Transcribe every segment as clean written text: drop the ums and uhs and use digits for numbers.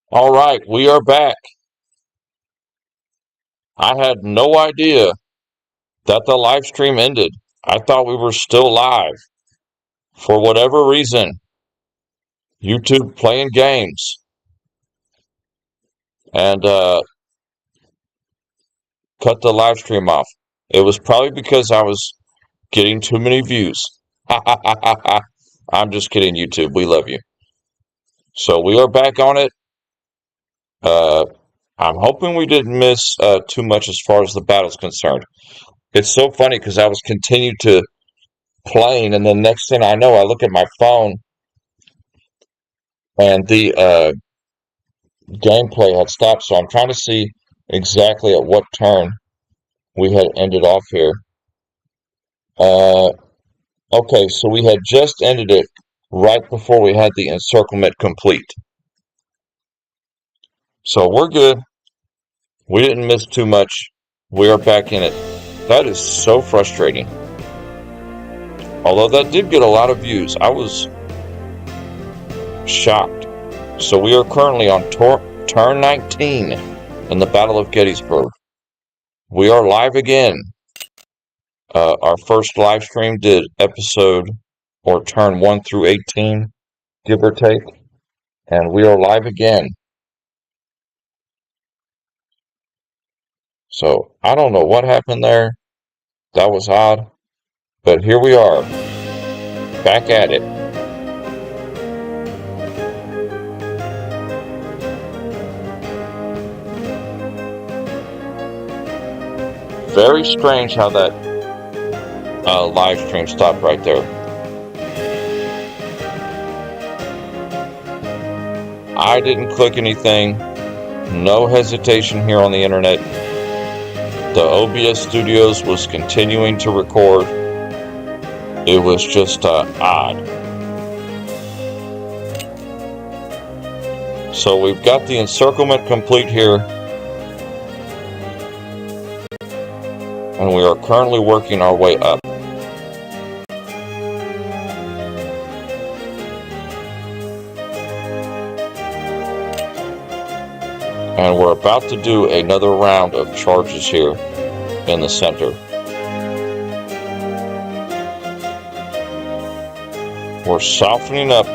All right, we are back. I had no idea that the live stream ended. I thought we were still live. For whatever reason, YouTube playing games and cut the live stream off. It was probably because I was getting too many views. I'm just kidding, YouTube. We love you. So we are back on it. Uh, I'm hoping we didn't miss too much as far as the battle's concerned. It's so funny because I was continued to playing, and then next thing I know, I look at my phone and the gameplay had stopped. So I'm trying to see exactly at what turn we had ended off here. Uh, okay, so we had just ended it right before we had the encirclement complete. So we're good. We didn't miss too much. We are back in it. That is so frustrating. Although that did get a lot of views. I was shocked. So we are currently on turn 19 in the Battle of Gettysburg. We are live again. Our first live stream did episode or turn 1 through 18, give or take. And we are live again. So I don't know what happened there. That was odd. But here we are. Back at it. Very strange how that live stream stopped right there. I didn't click anything. No hesitation here on the internet. The OBS Studios was continuing to record. It was just odd. So we've got the encirclement complete here. And we are currently working our way up. And we're about to do another round of charges here in the center. We're softening up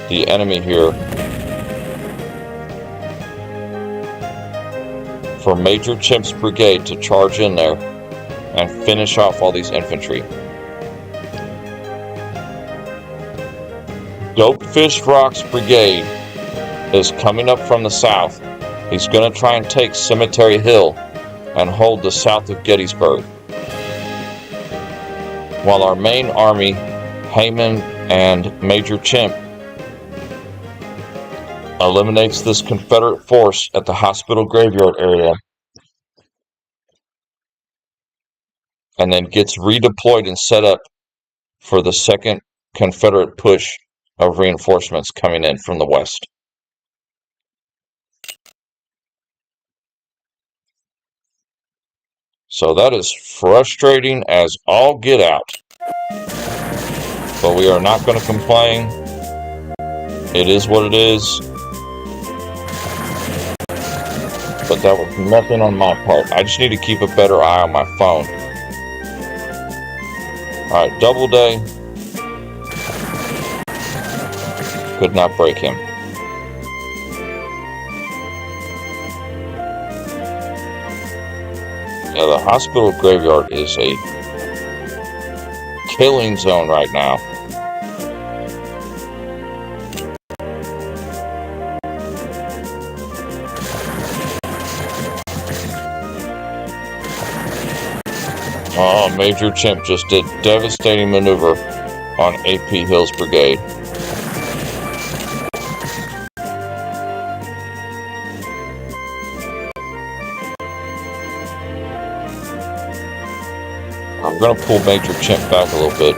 the enemy here for Major Chimp's brigade to charge in there and finish off all these infantry. Dopefish Rock's brigade is coming up from the south. He's going to try and take Cemetery Hill and hold the south of Gettysburg. While our main army, Hayman and Major Chimp, eliminates this Confederate force at the hospital graveyard area and then gets redeployed and set up for the second Confederate push of reinforcements coming in from the west. So that is frustrating as all get out. But we are not going to complain. It is what it is. But that was nothing on my part. I just need to keep a better eye on my phone. Alright, Doubleday. Could not break him. Yeah, the hospital graveyard is a killing zone right now. Oh, Major Chimp just did devastating maneuver on A.P. Hill's brigade. I'm going to pull Major Chimp back a little bit.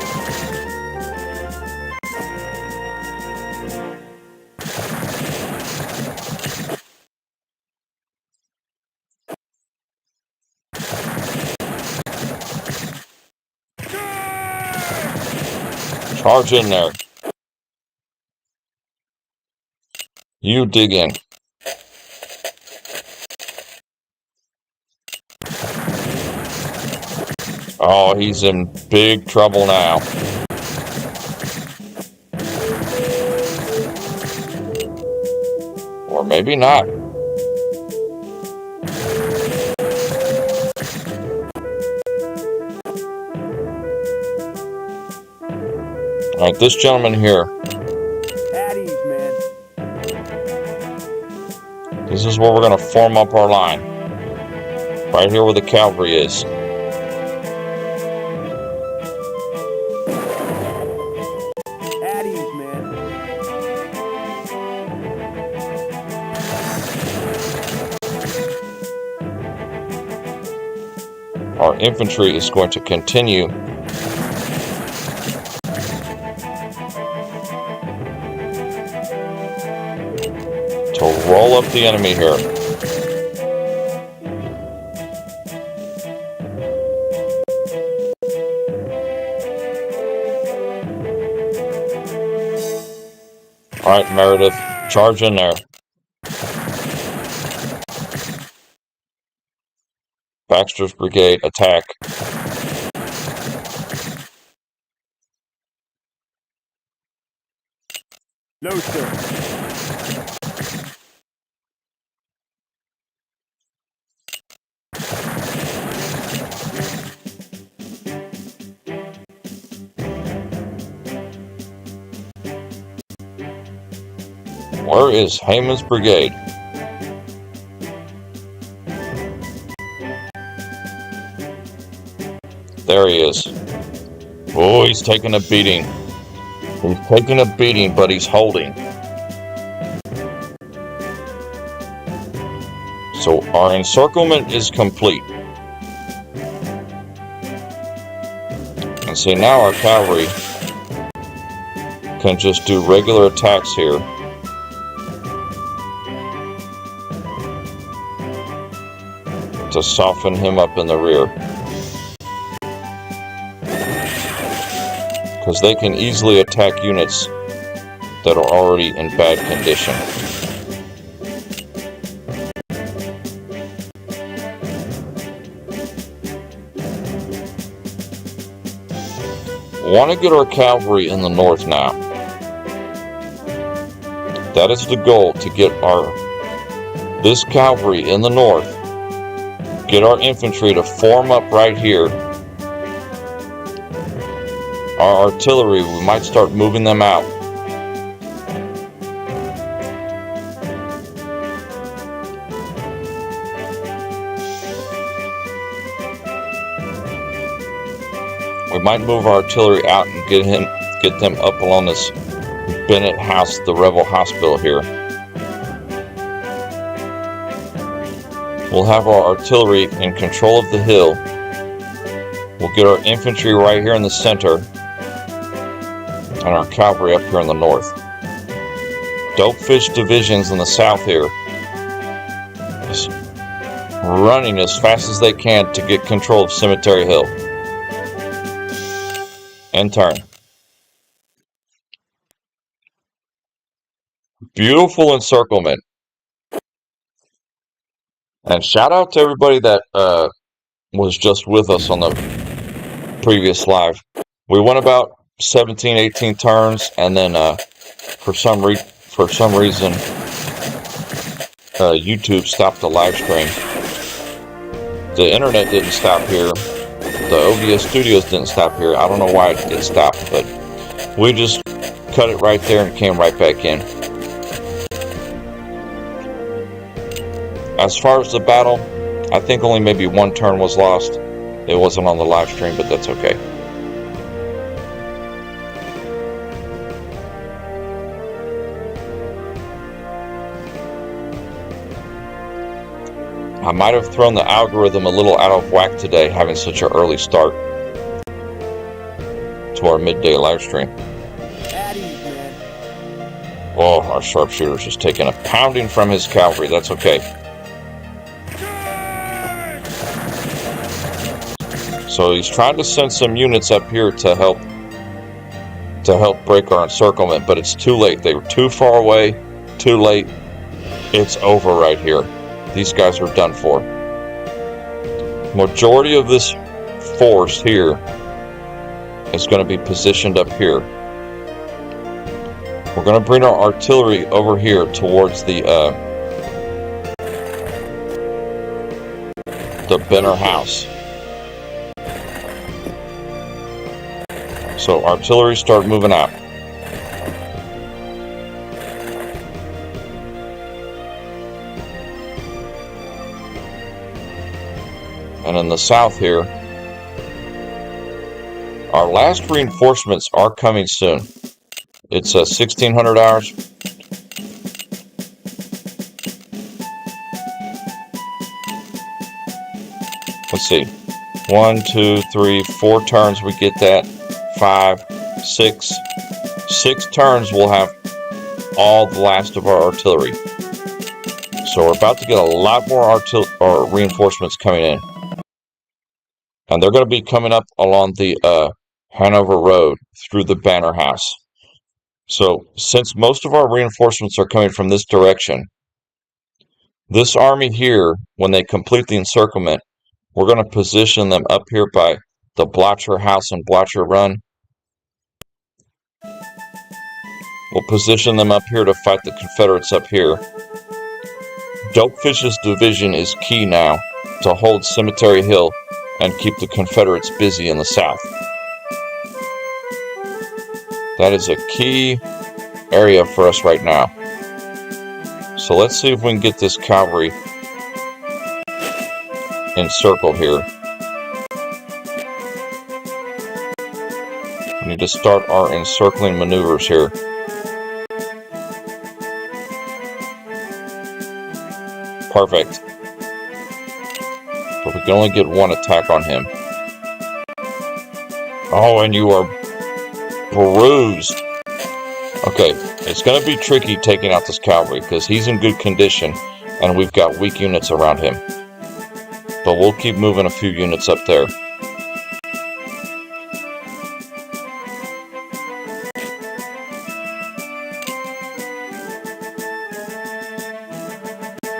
Charge in there. You dig in. Oh, he's in big trouble now. Or maybe not. Alright, this gentleman here. At ease, man. This is where we're going to form up our line. Right here where the cavalry is. At ease, man. Our infantry is going to continue to roll up the enemy here. Alright, Meredith, charge in there. Baxter's brigade, attack. No, sir. Where is Heyman's brigade? There he is. Oh, he's taking a beating. He's taking a beating, but he's holding. So our encirclement is complete. And see, now our cavalry can just do regular attacks here. To soften him up in the rear. Because they can easily attack units that are already in bad condition. Want to get our cavalry in the north now. That is the goal, to get this cavalry in the north. Get our infantry to form up right here. Our artillery, we might start moving them out. We might move our artillery out and get them up along this Bennett house, the rebel hospital here. We'll have our artillery in control of the hill. We'll get our infantry right here in the center and our cavalry up here in the north. Dopefish divisions in the south here, just running as fast as they can to get control of Cemetery Hill. And turn. Beautiful encirclement. And shout out to everybody that was just with us on the previous live. We went about 17, 18 turns, and then for some reason, YouTube stopped the live stream. The internet didn't stop here. The OBS Studios didn't stop here. I don't know why it stopped, but we just cut it right there and came right back in. As far as the battle, I think only maybe one turn was lost. It wasn't on the live stream, but that's okay. I might have thrown the algorithm a little out of whack today, having such an early start to our midday live stream. Oh, our sharpshooter's just taking a pounding from his cavalry. That's okay. So he's trying to send some units up here to help break our encirclement, but it's too late. They were too far away Too late. It's over right here. These guys are done for. Majority of this force here is going to be positioned up here. We're going to bring our artillery over here towards the Benner house. So artillery start moving out. And in the south here, our last reinforcements are coming soon. It's 1600 hours. Let's see. 1, 2, 3, 4 turns we get that. 5, 6. 6 turns we'll have all the last of our artillery. So we're about to get a lot more reinforcements coming in. And they're going to be coming up along the Hanover Road through the Banner House. So since most of our reinforcements are coming from this direction, this army here, when they complete the encirclement, we're going to position them up here by the Blotcher House and Blotcher Run. We'll position them up here to fight the Confederates up here. Dopefish's division is key now to hold Cemetery Hill and keep the Confederates busy in the south. That is a key area for us right now. So let's see if we can get this cavalry encircled here. We need to start our encircling maneuvers here. Perfect. But we can only get one attack on him. Oh, and you are bruised. Okay, it's going to be tricky taking out this cavalry because he's in good condition and we've got weak units around him. But we'll keep moving a few units up there.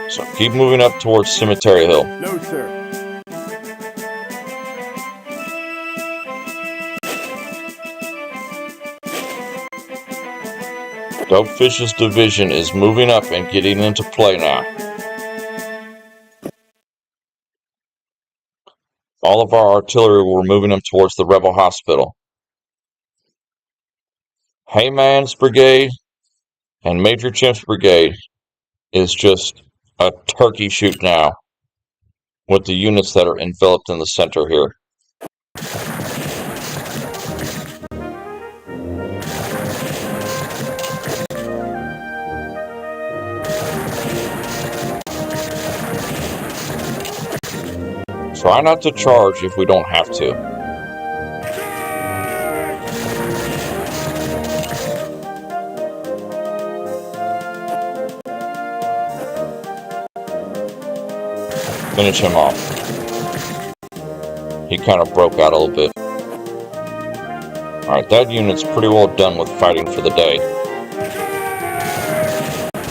So keep moving up towards Cemetery Hill. No, sir. Dopefish's division is moving up and getting into play now. All of our artillery, we're moving them towards the rebel hospital. Hayman's brigade and Major Chimp's brigade is just a turkey shoot now with the units that are enveloped in the center here. Try not to charge if we don't have to. Finish him off. He kind of broke out a little bit. Alright, that unit's pretty well done with fighting for the day.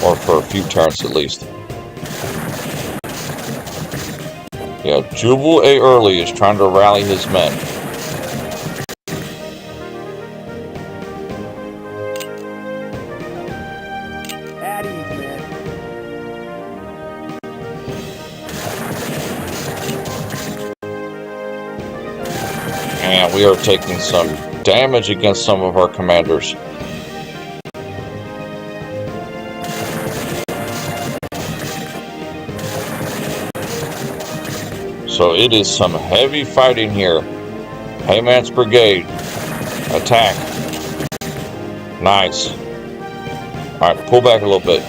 Or for a few turns at least. Yeah, Jubal A. Early is trying to rally his men. At ease, man. And we are taking some damage against some of our commanders. So it is some heavy fighting here. Hayman's brigade. Attack. Nice. Alright, pull back a little bit.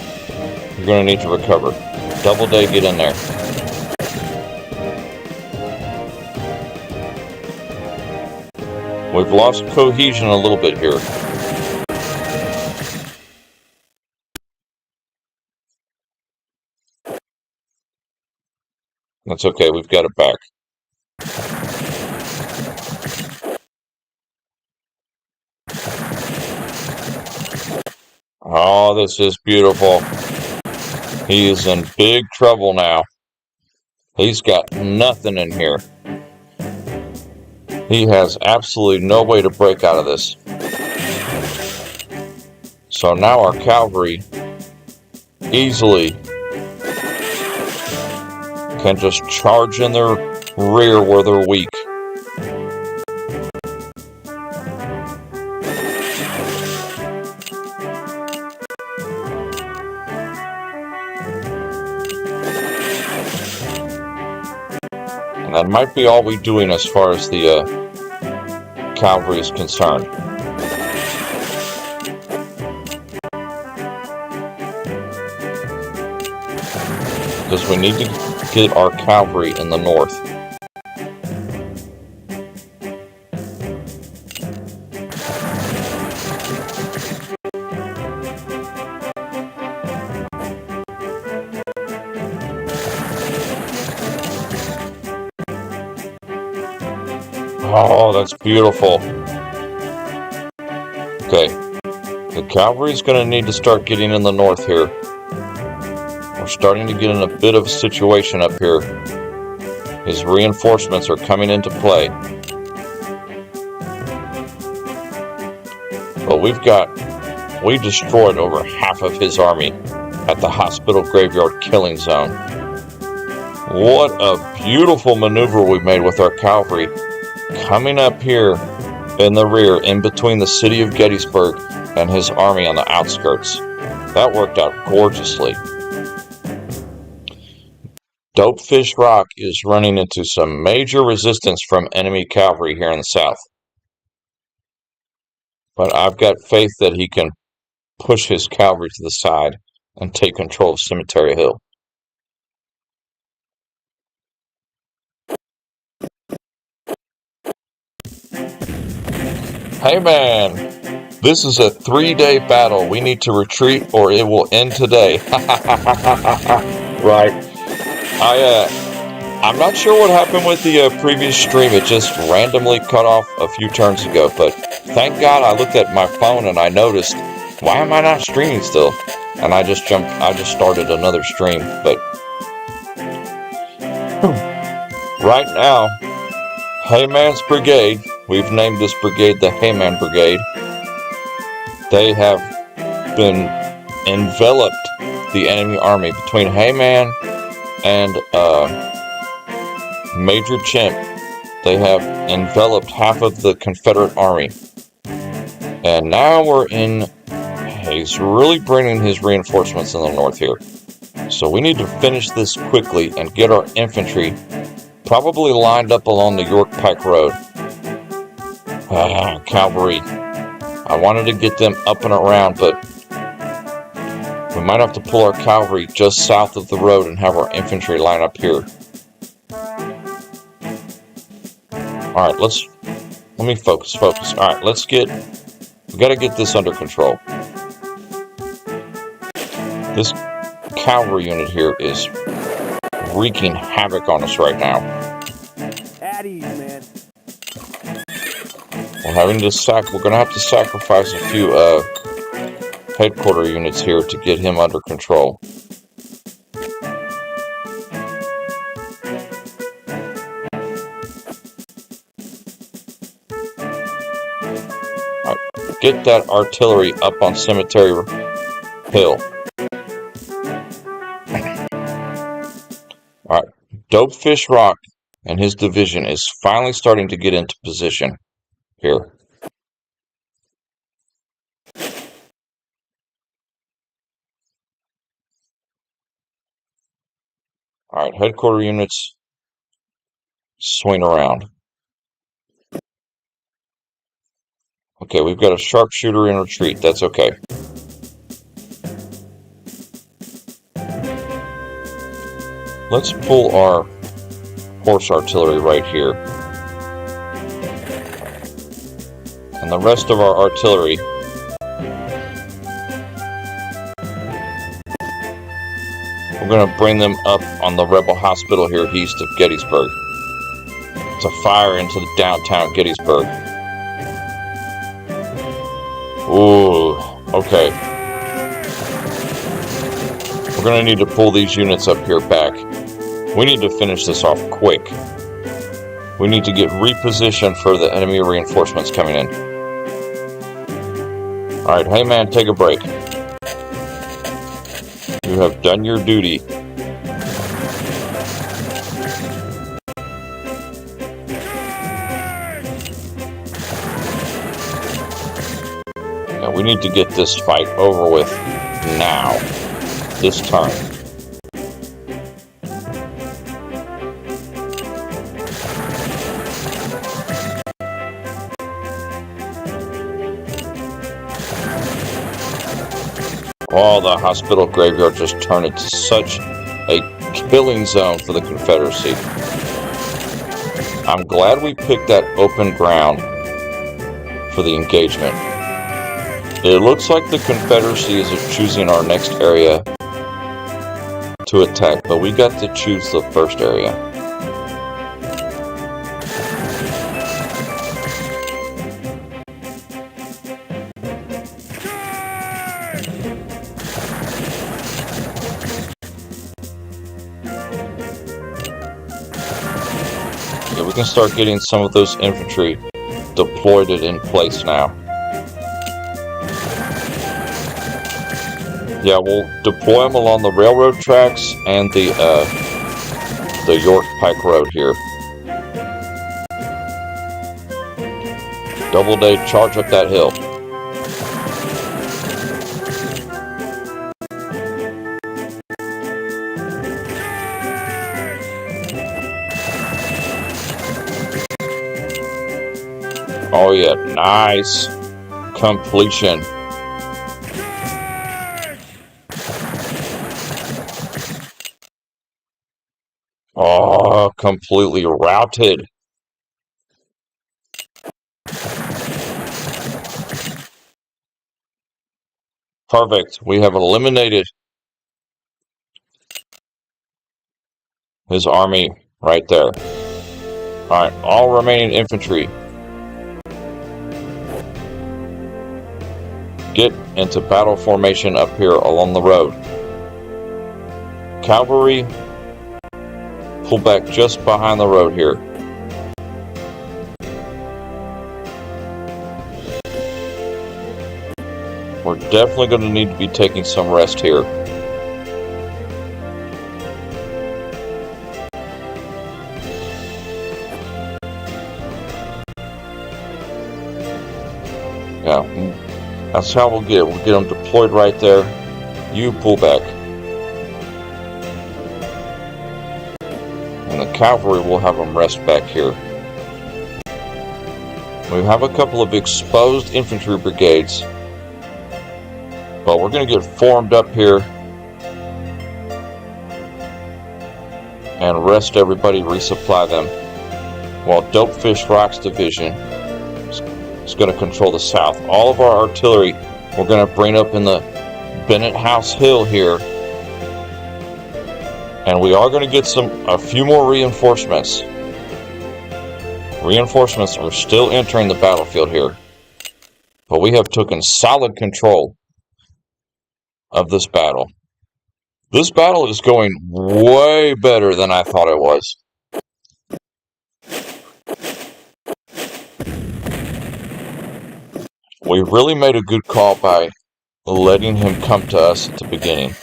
You're going to need to recover. Doubleday, get in there. We've lost cohesion a little bit here. That's okay, we've got it back. Oh, this is beautiful. He is in big trouble now. He's got nothing in here. He has absolutely no way to break out of this. So now our cavalry easily can just charge in their rear where they're weak. And that might be all we're doing as far as the cavalry is concerned. Because we need to get our cavalry in the north. Oh, that's beautiful. Okay, the cavalry is going to need to start getting in the north here. We're starting to get in a bit of a situation up here. His reinforcements are coming into play. But we destroyed over half of his army at the hospital graveyard killing zone. What a beautiful maneuver we made with our cavalry coming up here in the rear, in between the city of Gettysburg and his army on the outskirts. That worked out gorgeously. Dopefish Rock is running into some major resistance from enemy cavalry here in the south. But I've got faith that he can push his cavalry to the side and take control of Cemetery Hill. Hey man, this is a 3-day battle. We need to retreat or it will end today. Right. I'm not sure what happened with the previous stream. It just randomly cut off a few turns ago. But thank God I looked at my phone and I noticed, why am I not streaming still? And I just started another stream. But right now, Hayman's Brigade, we've named this brigade the Hayman Brigade. They have been enveloped the enemy army between Hayman and Major Chimp. They have enveloped half of the Confederate army. And now he's really bringing his reinforcements in the north here. So we need to finish this quickly and get our infantry probably lined up along the York Pike Road. Cavalry. I wanted to get them up and around, but we might have to pull our cavalry just south of the road and have our infantry line up here. Alright, let me focus. Alright, we gotta get this under control. This cavalry unit here is wreaking havoc on us right now. At ease, man. We're gonna have to sacrifice a few headquarter units here to get him under control. All right, get that artillery up on Cemetery Hill. Alright, Dopefish Rock and his division is finally starting to get into position here. Alright, headquarter units swing around. Okay, we've got a sharpshooter in retreat. That's okay. Let's pull our horse artillery right here. And the rest of our artillery we're going to bring them up on the rebel hospital here east of Gettysburg to fire into the downtown Gettysburg. Ooh, okay. We're going to need to pull these units up here back. We need to finish this off quick. We need to get repositioned for the enemy reinforcements coming in. Alright, hey man, take a break. You have done your duty. Now we need to get this fight over with now. This turn. Oh, the hospital graveyard just turned into such a killing zone for the Confederacy. I'm glad we picked that open ground for the engagement. It looks like the Confederacy is choosing our next area to attack, but we got to choose the first area. Yeah, we can start getting some of those infantry deployed in place now. Yeah, we'll deploy them along the railroad tracks and the York Pike Road here. Doubleday, charge up that hill. Oh yeah, nice completion. Oh, completely routed. Perfect. We have eliminated his army right there. Alright, all remaining infantry, get into battle formation up here along the road. Cavalry, pull back just behind the road here. We're definitely going to need to be taking some rest here. Yeah, that's how we'll get it. We'll get them deployed right there. You pull back. And the cavalry will have them rest back here. We have a couple of exposed infantry brigades. But we're going to get formed up here and rest everybody, resupply them. While Dopefish Rock's division is going to control the south. All of our artillery we're going to bring up in the Bennett House Hill here. And we are going to get a few more reinforcements. Reinforcements are still entering the battlefield here. But we have taken solid control of this battle. This battle is going way better than I thought it was. We really made a good call by letting him come to us at the beginning.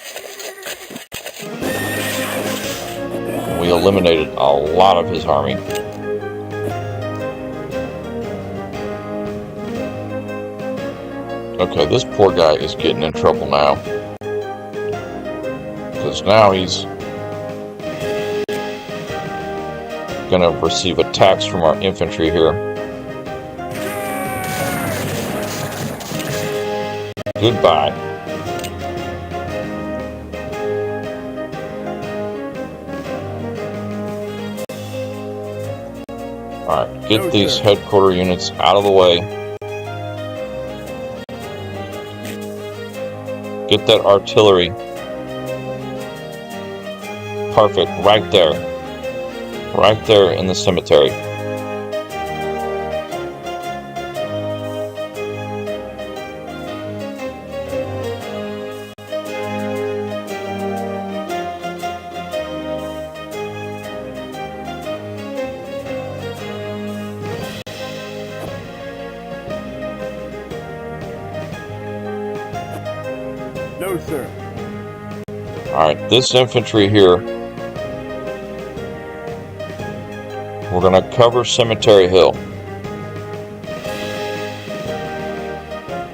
We eliminated a lot of his army. Okay, this poor guy is getting in trouble now. Because now he's going to receive attacks from our infantry here. Goodbye. Alright, get these headquarter units out of the way. Get that artillery. Perfect, right there. Right there in the cemetery. No, sir. Alright, this infantry here, we're going to cover Cemetery Hill.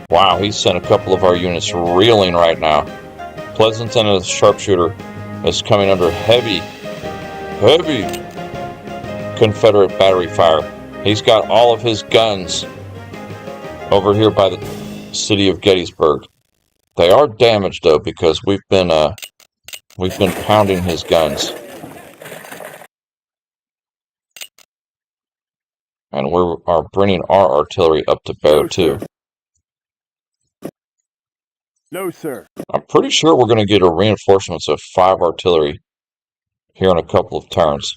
Wow, he sent a couple of our units reeling right now. Pleasanton, the sharpshooter, is coming under heavy Confederate battery fire. He's got all of his guns over here by the city of Gettysburg. They are damaged though, because we've been pounding his guns, and we are bringing our artillery up to bear too. No, sir. I'm pretty sure we're going to get a reinforcements of 5 artillery here in a couple of turns.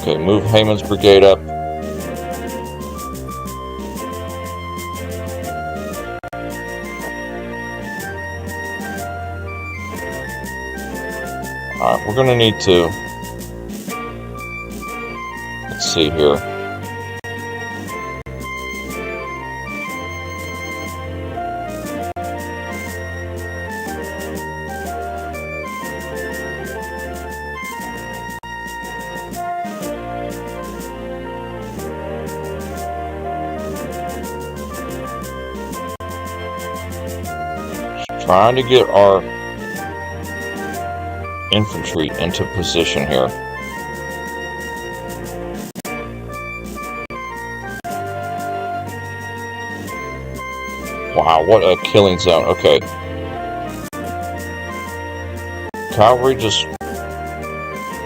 Okay, move Hayman's brigade up. Alright, we're going to need to, let's see here. Trying to get our infantry into position here. Wow, what a killing zone. Okay. Cavalry, just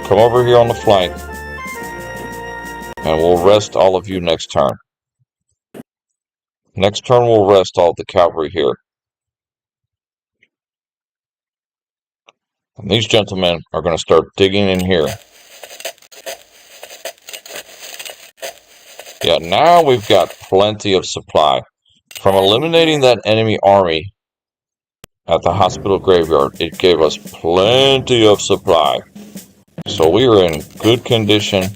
come over here on the flank, and we'll rest all of you next turn. Next turn, we'll rest all of the cavalry here. And these gentlemen are going to start digging in here. Yeah, now we've got plenty of supply. From eliminating that enemy army at the hospital graveyard, it gave us plenty of supply. So we are in good condition.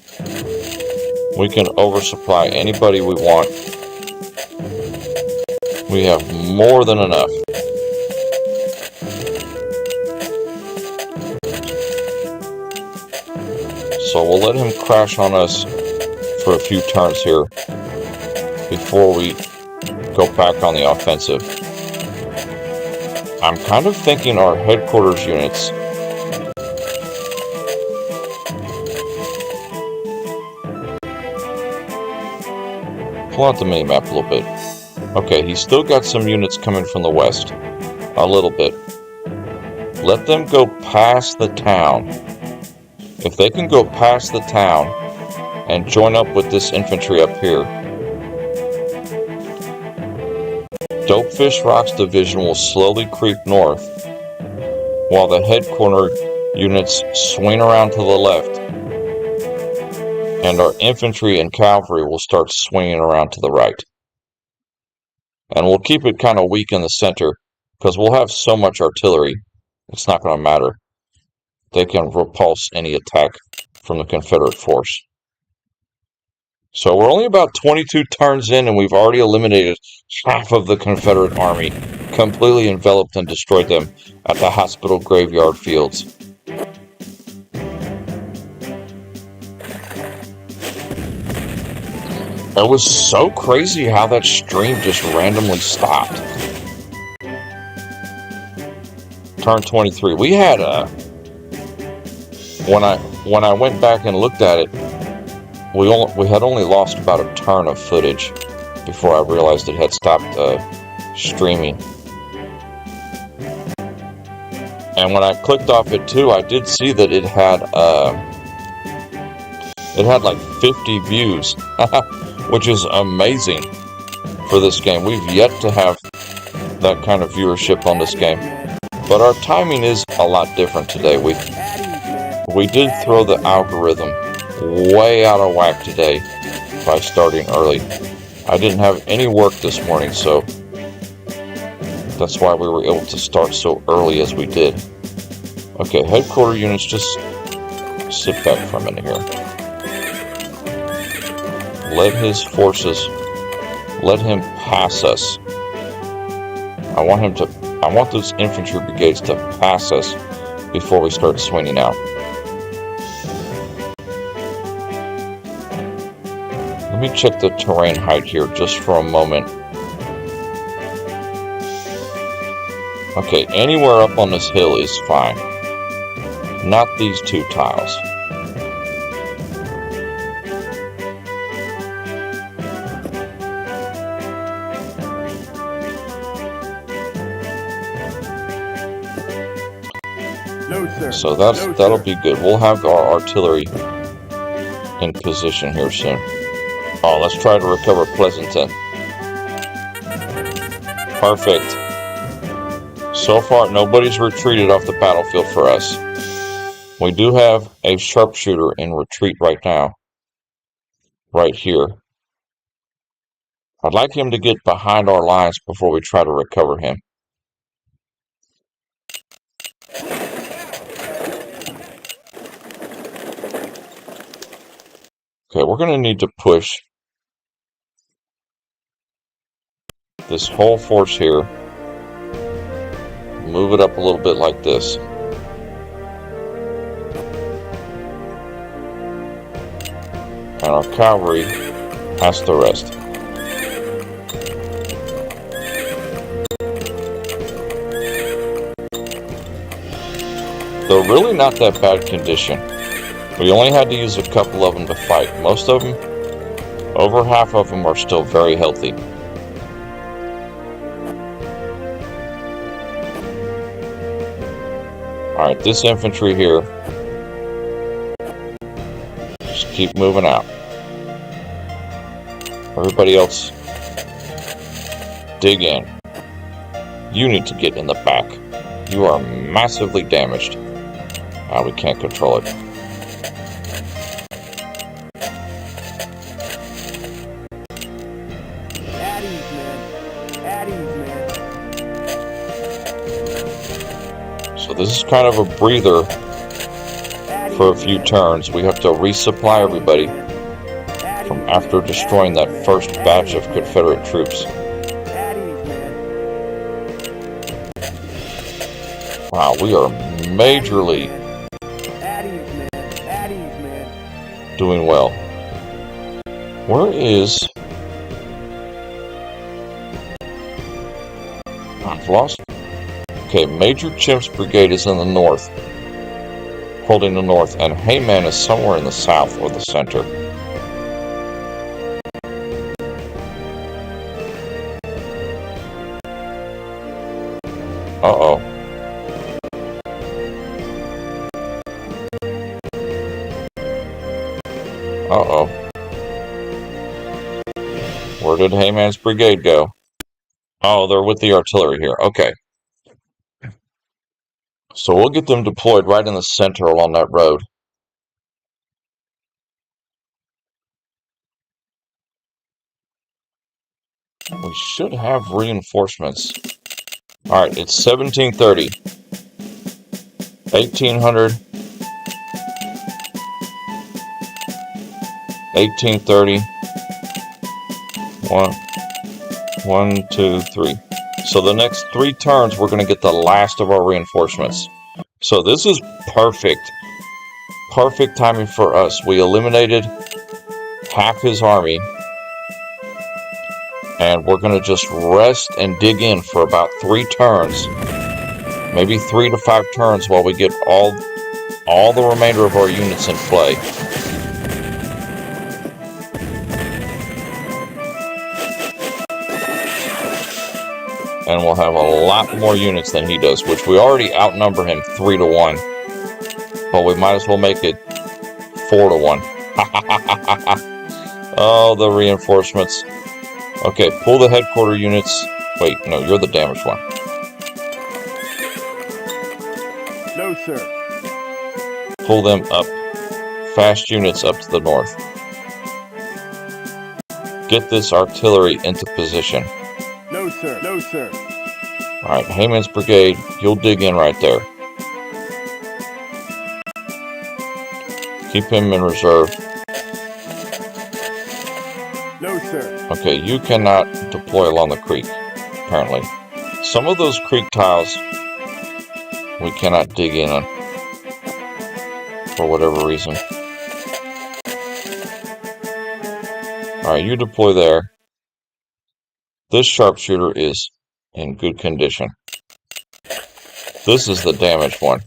We can oversupply anybody we want. We have more than enough. So we'll let him crash on us for a few turns here before we go back on the offensive. I'm kind of thinking our headquarters units pull out the mini-map a little bit. Okay, he's still got some units coming from the west. A little bit. Let them go past the town. If they can go past the town and join up with this infantry up here, Dopefish Rock's division will slowly creep north while the headquarter units swing around to the left, and our infantry and cavalry will start swinging around to the right. And we'll keep it kind of weak in the center because we'll have so much artillery, it's not going to matter. They can repulse any attack from the Confederate force. So we're only about 22 turns in, and we've already eliminated half of the Confederate army, completely enveloped and destroyed them at the hospital graveyard fields. It was so crazy how that stream just randomly stopped. Turn 23. We had when I went back and looked at it, we had only lost about a turn of footage before I realized it had stopped streaming. And when I clicked off it too, I did see that it had like 50 views, which is amazing for this game. We've yet to have that kind of viewership on this game. But our timing is a lot different today. We did throw the algorithm way out of whack today by starting early. I didn't have any work this morning, so that's why we were able to start so early as we did. Okay, headquarter units, just sit back for a minute here. Let his forces, let him pass us. I want those infantry brigades to pass us before we start swinging out. Let me check the terrain height here just for a moment. Okay, anywhere up on this hill is fine. Not these two tiles. No, sir. So that'll be good. We'll have our artillery in position here soon. Oh, let's try to recover Pleasanton. Perfect. So far, nobody's retreated off the battlefield for us. We do have a sharpshooter in retreat right now. Right here. I'd like him to get behind our lines before we try to recover him. Okay, we're going to need to push this whole force here. Move it up a little bit like this. And our cavalry has to rest. They're really not that bad condition. We only had to use a couple of them to fight. Most of them, over half of them, are still very healthy. Alright, this infantry here, just keep moving out. Everybody else, dig in. You need to get in the back. You are massively damaged. We can't control it. So this is kind of a breather for a few turns. We have to resupply everybody from after destroying that first batch of Confederate troops. Wow, we are majorly doing well. Where is... I've lost... Okay, Major Chimp's brigade is in the north, holding the north, and Hayman is somewhere in the south or the center. Uh-oh. Uh-oh. Where did Hayman's brigade go? Oh, they're with the artillery here. Okay. So we'll get them deployed right in the center along that road. We should have reinforcements. Alright, it's 1730. 1800. 1830. 1, 2, 3. So the next 3 turns, we're going to get the last of our reinforcements. So this is perfect. Perfect timing for us. We eliminated half his army. And we're going to just rest and dig in for about 3 turns. Maybe 3 to 5 turns while we get all the remainder of our units in play. And we'll have a lot more units than he does, which we already outnumber him 3 to 1. But we might as well make it 4 to 1. Oh, the reinforcements. Okay, pull the headquarter units. Wait, no, you're the damaged one. No, sir. Pull them up. Fast units up to the north. Get this artillery into position. No, sir. No, sir. Alright, Hayman's brigade, you'll dig in right there. Keep him in reserve. No, sir. Okay, you cannot deploy along the creek, apparently. Some of those creek tiles we cannot dig in on for whatever reason. Alright, you deploy there. This sharpshooter is in good condition. This is the damaged one.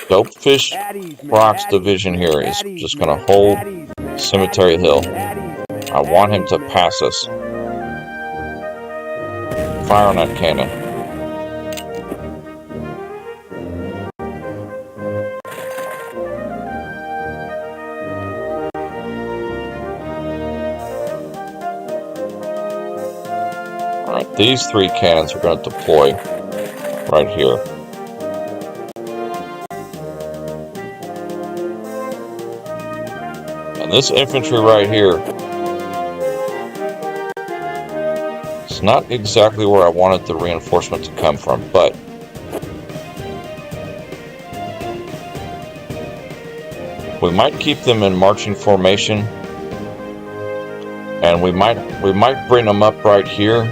Dopefish Brock's division here is just going to hold Cemetery Hill. I want him to pass us. Fire on that cannon. Alright, these 3 cannons are going to deploy right here. And this infantry right here, it's not exactly where I wanted the reinforcement to come from, but we might keep them in marching formation, and we might bring them up right here,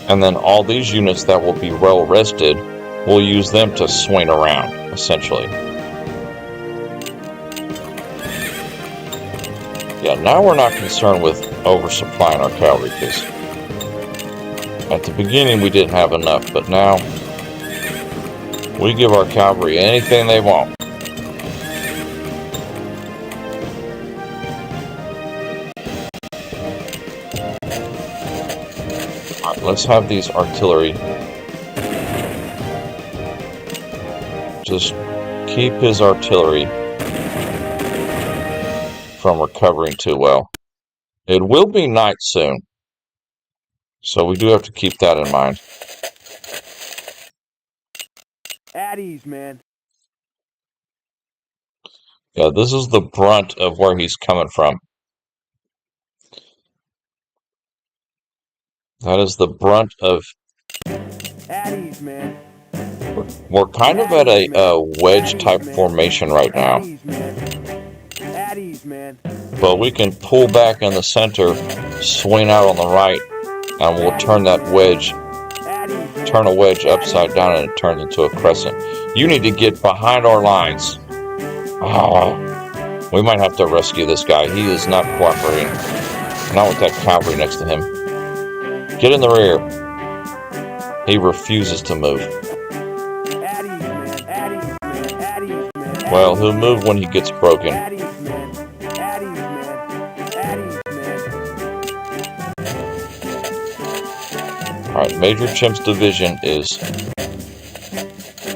and then all these units that will be well rested, we'll use them to swing around, essentially. Yeah, now we're not concerned with oversupplying our cavalry, because at the beginning we didn't have enough, but now we give our cavalry anything they want. Alright, let's have these artillery just keep his artillery from recovering too well. It will be night soon, so we do have to keep that in mind. At ease, man. Yeah, this is the brunt of where he's coming from. That is the brunt of... At ease, man. We're kind of at a wedge-type formation right now. At ease, man. But we can pull back in the center, swing out on the right, and we'll turn that wedge, turn a wedge upside down, and it turns into a crescent. You need to get behind our lines. Oh, we might have to rescue this guy. He is not cooperating. Not with that cavalry next to him. Get in the rear. He refuses to move. Well, he'll move when he gets broken. Alright, Major Chimp's division is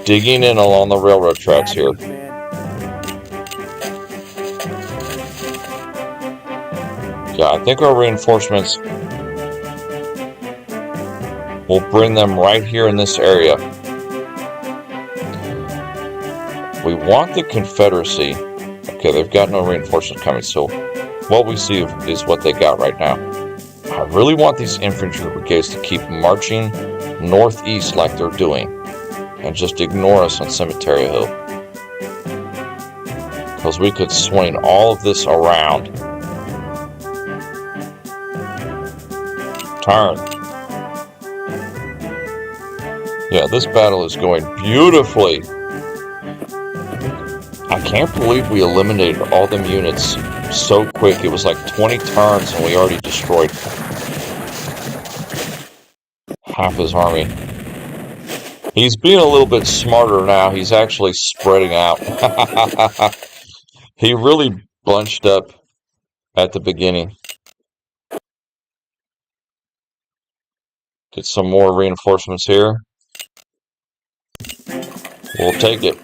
digging in along the railroad tracks here. Yeah, I think our reinforcements will bring them right here in this area. We want the Confederacy. Okay, they've got no reinforcements coming, so what we see is what they got right now. I really want these infantry brigades to keep marching northeast like they're doing and just ignore us on Cemetery Hill, because we could swing all of this around. Turn. Yeah, this battle is going beautifully. I can't believe we eliminated all them units so quick. It was like 20 turns and we already destroyed half his army. He's being a little bit smarter now. He's actually spreading out. He really bunched up at the beginning. Get some more reinforcements here. We'll take it.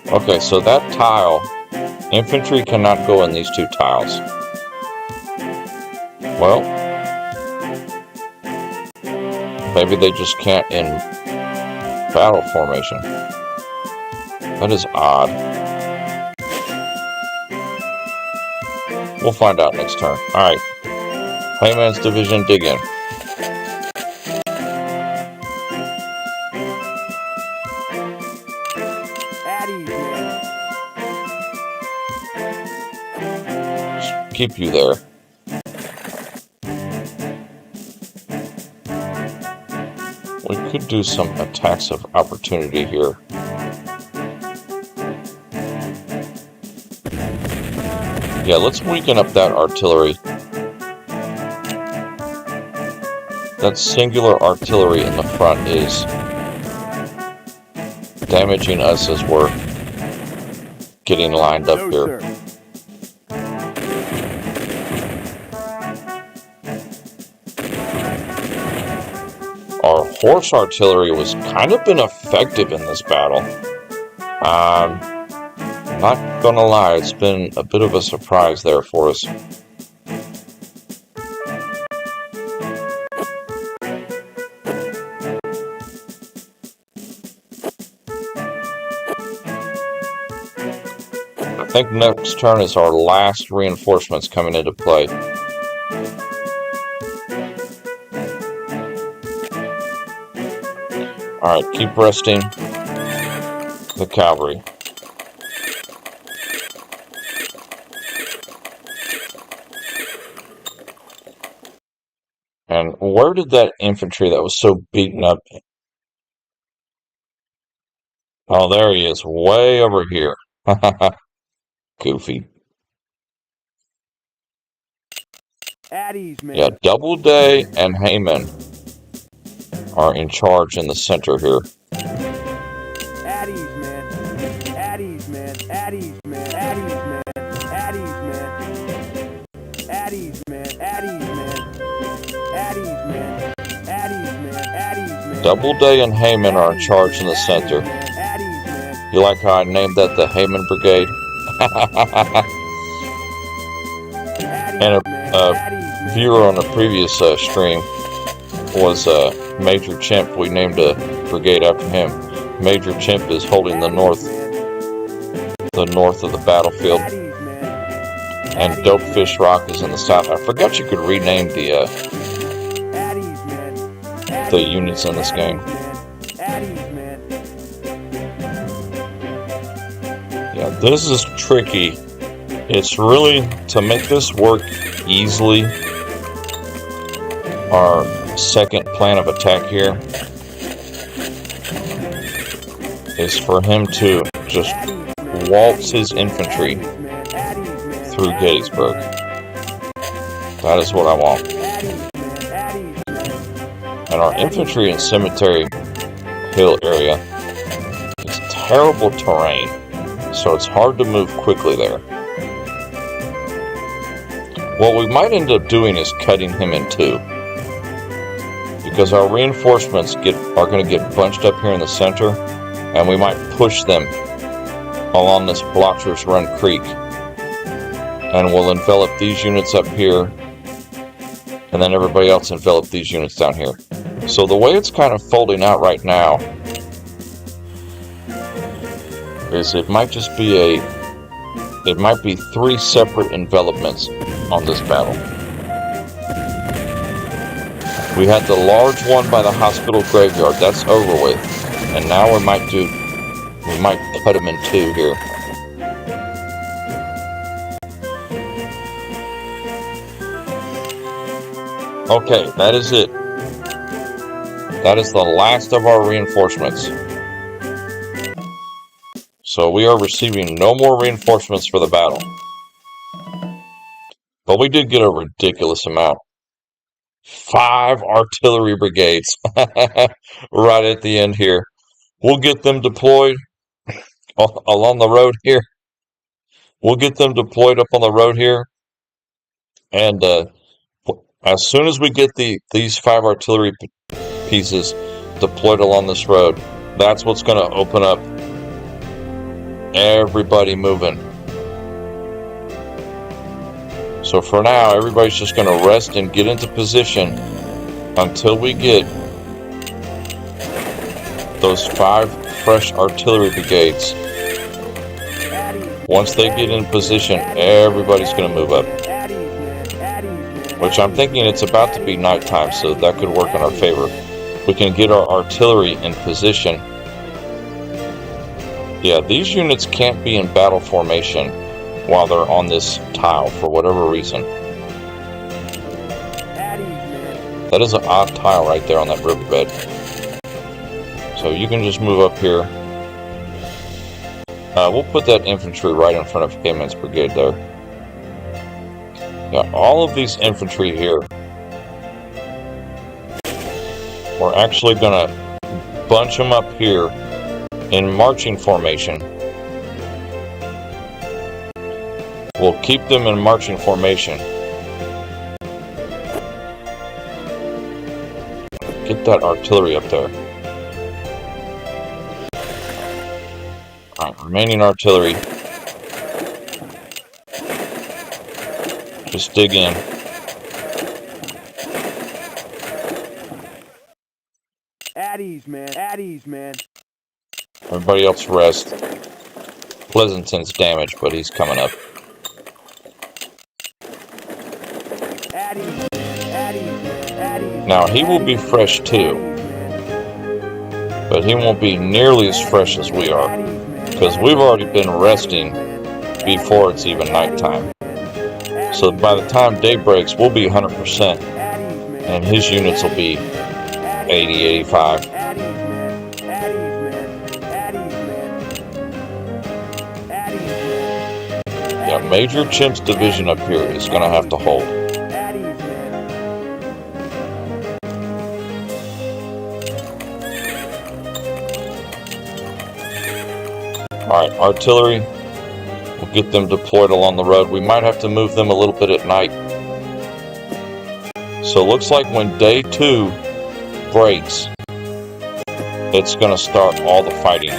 Okay, so that tile, infantry cannot go in these 2 tiles. Well, maybe they just can't in battle formation. That is odd. We'll find out next turn. Alright. Heyman's division, dig in. At ease, man. Just keep you there. We could do some attacks of opportunity here. Yeah, let's weaken up that artillery. That singular artillery in the front is damaging us as we're getting lined up here. Sir. Our horse artillery was kind of been effective in this battle. Not gonna lie, it's been a bit of a surprise there for us. I think next turn is our last reinforcements coming into play. Alright, keep resting the cavalry. And where did that infantry that was so beaten up? Oh, there he is, way over here. Goofy. At ease, man. Yeah, Doubleday and Heyman are in charge in the center here. At ease, man. At ease, man. At ease, man. At ease, man. At ease, man. At ease, man. At ease, man. At ease, man. At ease, man. At ease, man. Doubleday and Heyman are in charge in the center. At ease, man. You like how I named that the Heyman Brigade? And a viewer on the previous stream was Major Chimp. We named a brigade after him. Major Chimp is holding the north of the battlefield, and Dopefish Rock is in the south. I forgot you could rename the units in this game. Yeah, this is tricky. It's really, to make this work easily, our second plan of attack here is for him to just waltz his infantry through Gettysburg. That is what I want. And our infantry in Cemetery Hill area is terrible terrain, so it's hard to move quickly there. What we might end up doing is cutting him in two, because our reinforcements are going to get bunched up here in the center, and we might push them along this Blotcher's Run Creek, and we'll envelop these units up here, and then everybody else envelop these units down here. So the way it's kind of folding out right now is it might just be three separate envelopments on this battle. We had the large one by the hospital graveyard. That's over with. And now we might cut them in two here. Okay, that is it. That is the last of our reinforcements. So we are receiving no more reinforcements for the battle. But we did get a ridiculous amount. 5 artillery brigades right at the end here. We'll get them deployed along the road here. We'll get them deployed up on the road here. And as soon as we get these 5 artillery pieces deployed along this road, that's what's going to open up everybody moving. So for now, everybody's just going to rest and get into position until we get those 5 fresh artillery brigades. Once they get in position, everybody's going to move up. which I'm thinking it's about to be nighttime, so that could work in our favor. We can get our artillery in position. Yeah, these units can't be in battle formation while they're on this tile for whatever reason. That is an odd tile right there on that riverbed. So you can just move up here. We'll put that infantry right in front of Hayman's brigade there. Yeah, all of these infantry here, we're actually going to bunch them up here in marching formation. We'll keep them in marching formation. Get that artillery up there. Alright, remaining artillery. Just dig in. At ease, man. At ease, man. Everybody else rest. Pleasanton's damaged, but he's coming up. At ease, man. At ease, man. At ease. Now, he will be fresh too, but he won't be nearly as fresh as we are, because we've already been resting before it's even nighttime. So by the time day breaks, we'll be 100%, and his units will be 80, 85. Yeah, Major Chimp's division up here is going to have to hold. Alright, artillery, we'll get them deployed along the road. We might have to move them a little bit at night. So it looks like when day 2 breaks, it's going to start all the fighting.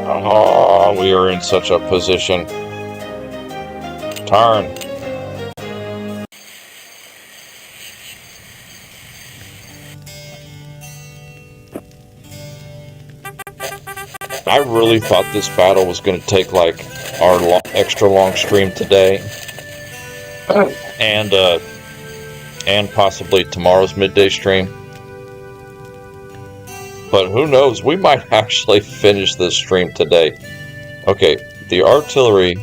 Oh, we are in such a position. Turn. I really thought this battle was going to take like our extra long stream today, and possibly tomorrow's midday stream. But who knows? We might actually finish this stream today. Okay, the artillery.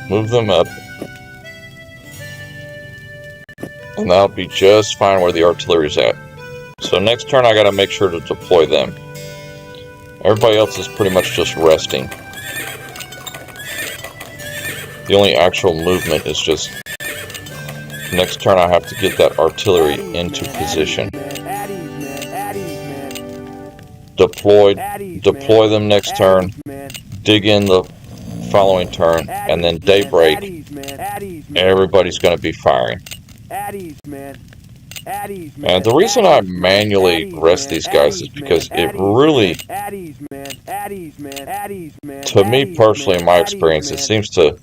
Move them up. And that'll be just fine where the artillery's at. So next turn I gotta make sure to deploy them. Everybody else is pretty much just resting. The only actual movement is just next turn I have to get that artillery into position. Deploy them next turn, dig in the following turn, and then daybreak, everybody's going to be firing. And the reason I manually rest these guys is because it really, to me personally, in my experience, it seems to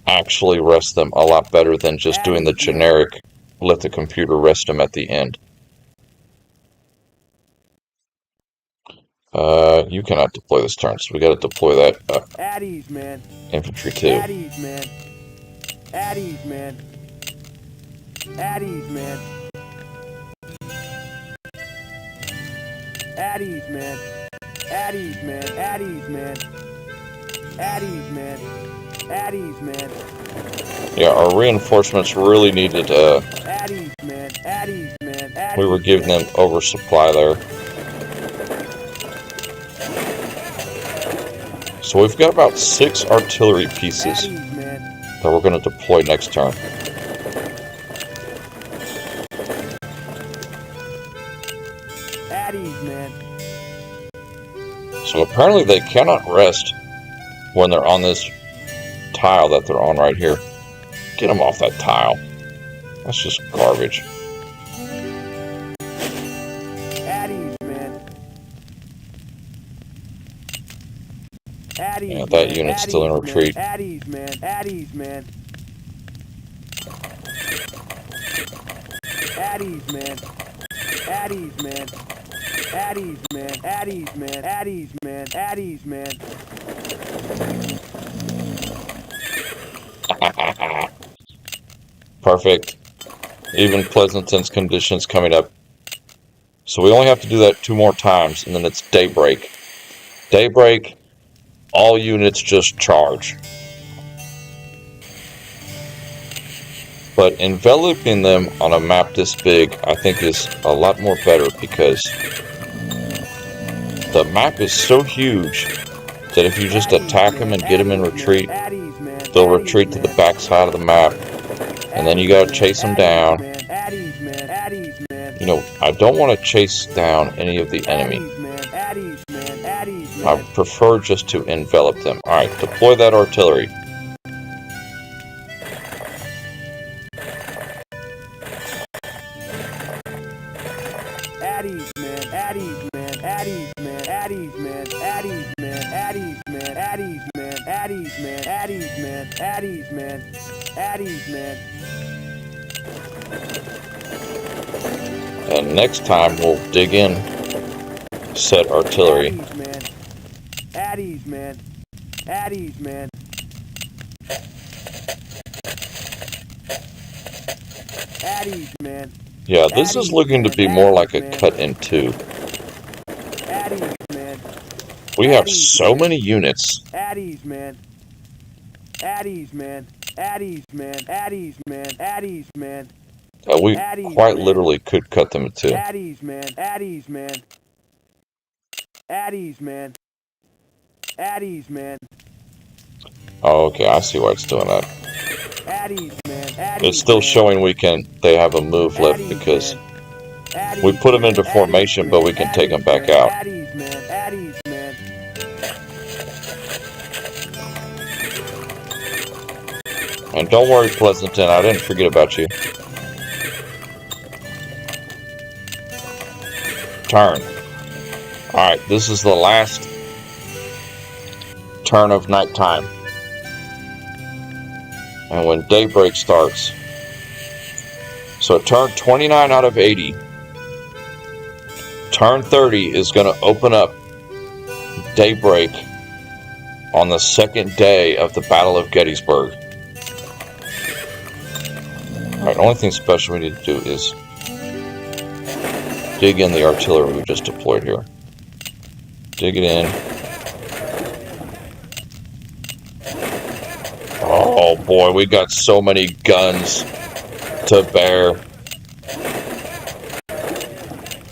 actually rest them a lot better than just doing the generic let the computer rest them at the end. You cannot deploy this turn, so we got to deploy that infantry too. At ease, man. At ease, man. At ease, man. At ease, man. At ease, man. At ease, man. At ease, man. At ease, man. Yeah, our reinforcements really needed. At ease, man. At ease, man. We were giving them oversupply there. So we've got about 6 artillery pieces that we're going to deploy next turn. So apparently they cannot rest when they're on this tile that they're on right here. Get them off that tile. That's just garbage. Yeah, that unit's still in retreat. At ease, man. At ease, man. At ease, man. At ease, man. At ease, man. At ease, man. At ease, man. At ease, man. Perfect. Even Pleasanton's conditions coming up. So we only have to do that 2 more times, and then it's daybreak. Daybreak, all units just charge. But enveloping them on a map this big, I think is a lot more better because the map is so huge that if you just attack them and get them in retreat, they'll retreat to the back side of the map, and then you gotta chase them down. You know, I don't want to chase down any of the enemy. I prefer just to envelop them. Alright, deploy that artillery. At ease, man. At ease, man. At ease, man. At ease, man. At ease, man. At ease, man. At ease, man. At ease, man. At ease, man. At ease, man. At ease, man. And next time we'll dig in, set artillery. At ease, man. At ease, man. At ease, man. Yeah, this is looking to be more like a cut in 2. At ease, man. We have so many units. At ease, man. At ease, man. At ease, man. At ease, man. At ease, man. We quite literally could cut them in 2. At ease, man. At ease, man. At ease, man. At ease, man. Oh, okay, I see why it's doing that. At ease, man. At It's ease, still man. showing they have a move left because we put them into formation, but we can take them back out. At ease, man. At ease, man. And don't worry, Pleasanton, I didn't forget about you. Turn. Alright, this is the last turn of nighttime. And when daybreak starts, so turn 29 out of 80, turn 30 is going to open up daybreak on the second day of the Battle of Gettysburg. Alright, the only thing special we need to do is dig in the artillery we just deployed here. Dig it in. Oh boy, we got so many guns to bear.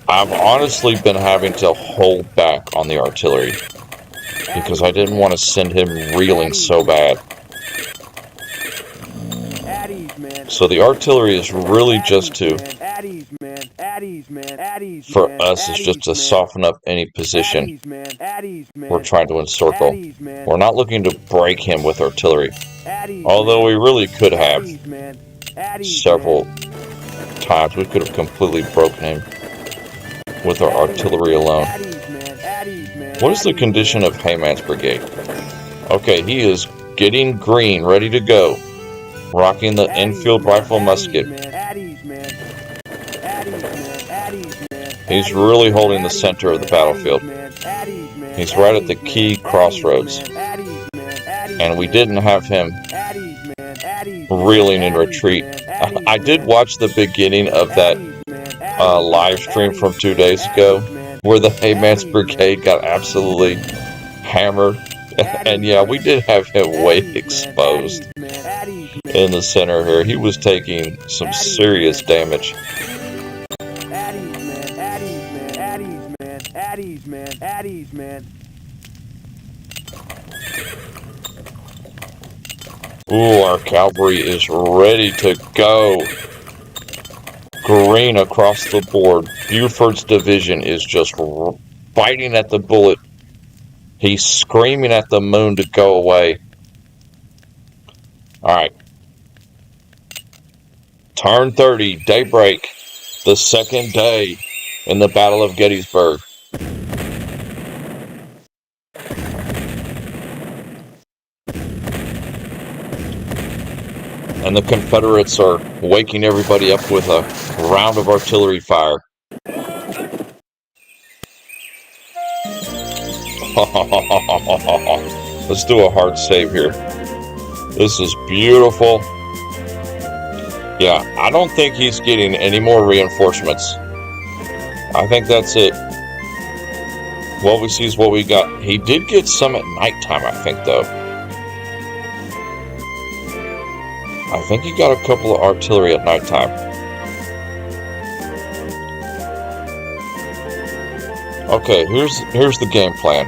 I've honestly been having to hold back on the artillery because I didn't want to send him reeling so bad. So the artillery is really just to, for us, is just to soften up any position we're trying to encircle. We're not looking to break him with artillery, although we really could have several times. We could have completely broken him with our artillery alone. What is the condition of Hayman's brigade? Okay, he is getting green, ready to go. Rocking the Enfield rifle musket. He's really holding the center of the battlefield. He's right at the key crossroads. And we didn't have him reeling in retreat. I did watch the beginning of that live stream from 2 days ago where the Hayman's brigade got absolutely hammered. And yeah, we did have him way exposed in the center here. He was taking some serious damage. Ooh, our cavalry is ready to go. Green across the board. Buford's division is just biting at the bullet. He's screaming at the moon to go away. Alright. Turn 30, daybreak. The second day in the Battle of Gettysburg. And the Confederates are waking everybody up with a round of artillery fire. Let's do a hard save here. This is beautiful. Yeah, I don't think he's getting any more reinforcements. I think that's it. What we see is what we got. He did get some at nighttime, I think, though. I think he got a couple of artillery at nighttime. Okay, here's the game plan.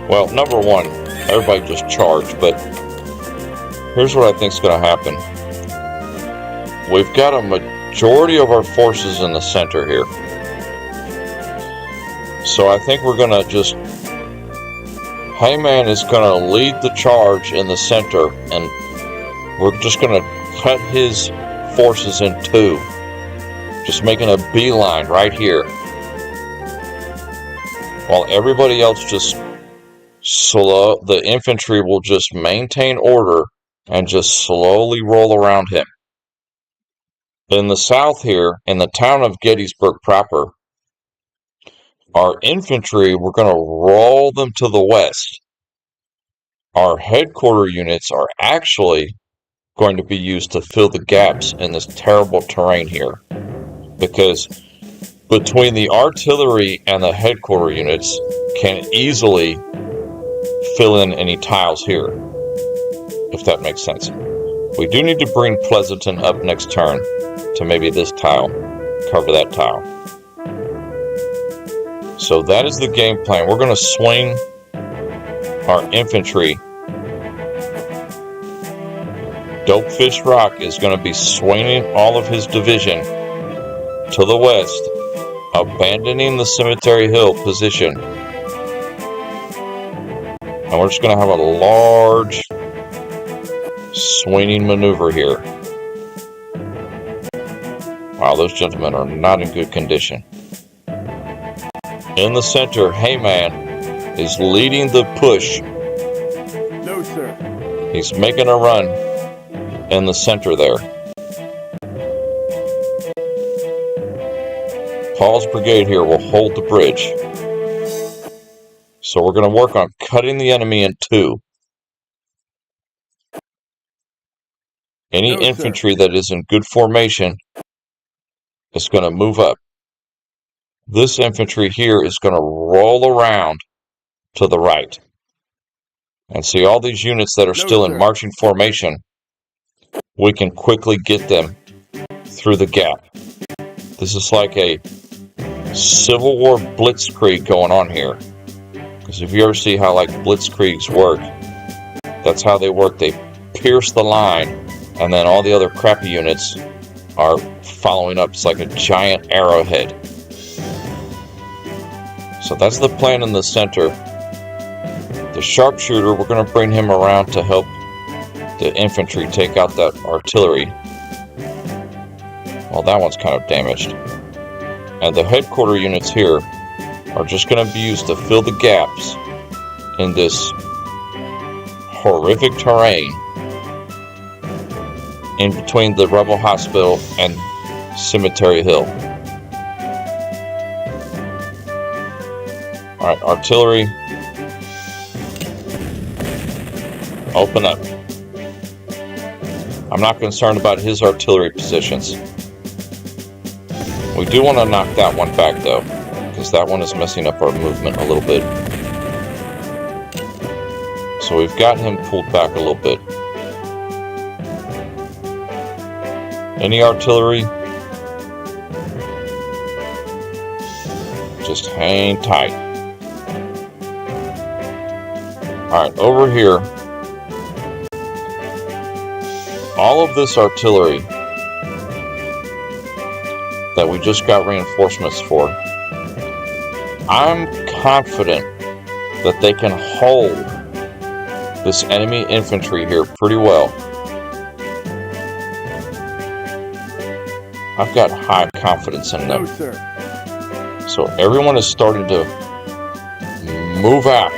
Well, number one, everybody just charge, but here's what I think is going to happen. We've got a majority of our forces in the center here. So I think we're going to just... Heyman is going to lead the charge in the center, and we're just going to cut his forces in two. Just making a beeline right here. While everybody else just the infantry will just maintain order and just slowly roll around him. In the south here, in the town of Gettysburg proper, our infantry, we're going to roll them to the west. Our headquarter units are actually going to be used to fill the gaps in this terrible terrain here. Because between the artillery and the headquarter units can easily fill in any tiles here, if that makes sense. We do need to bring Pleasanton up next turn to maybe this tile, cover that tile. So that is the game plan. We're going to swing our infantry. Dopefish Rock is going to be swinging all of his division to the west, abandoning the Cemetery Hill position. And we're just going to have a large swinging maneuver here. Wow, those gentlemen are not in good condition. In the center, Heyman is leading the push. No, sir. He's making a run in the center there. Paul's brigade here will hold the bridge. So we're going to work on cutting the enemy in two. Any infantry that is in good formation is going to move up. This infantry here is going to roll around to the right. And see all these units that are still in marching formation, we can quickly get them through the gap. This is like a Civil War blitzkrieg going on here. Because if you ever see how like blitzkriegs work, that's how they work. They pierce the line, and then all the other crappy units are following up. It's like a giant arrowhead. So that's the plan in the center. The sharpshooter, we're going to bring him around to help the infantry take out that artillery. Well, that one's kind of damaged. And the headquarter units here are just going to be used to fill the gaps in this horrific terrain in between the rebel hospital and Cemetery Hill. Alright, artillery, open up. I'm not concerned about his artillery positions. We do want to knock that one back though, because that one is messing up our movement a little bit. So we've got him pulled back a little bit. Any artillery? Just hang tight. Alright, over here, all of this artillery that we just got reinforcements for, I'm confident that they can hold this enemy infantry here pretty well. I've got high confidence in them. No, sir. So everyone is starting to move out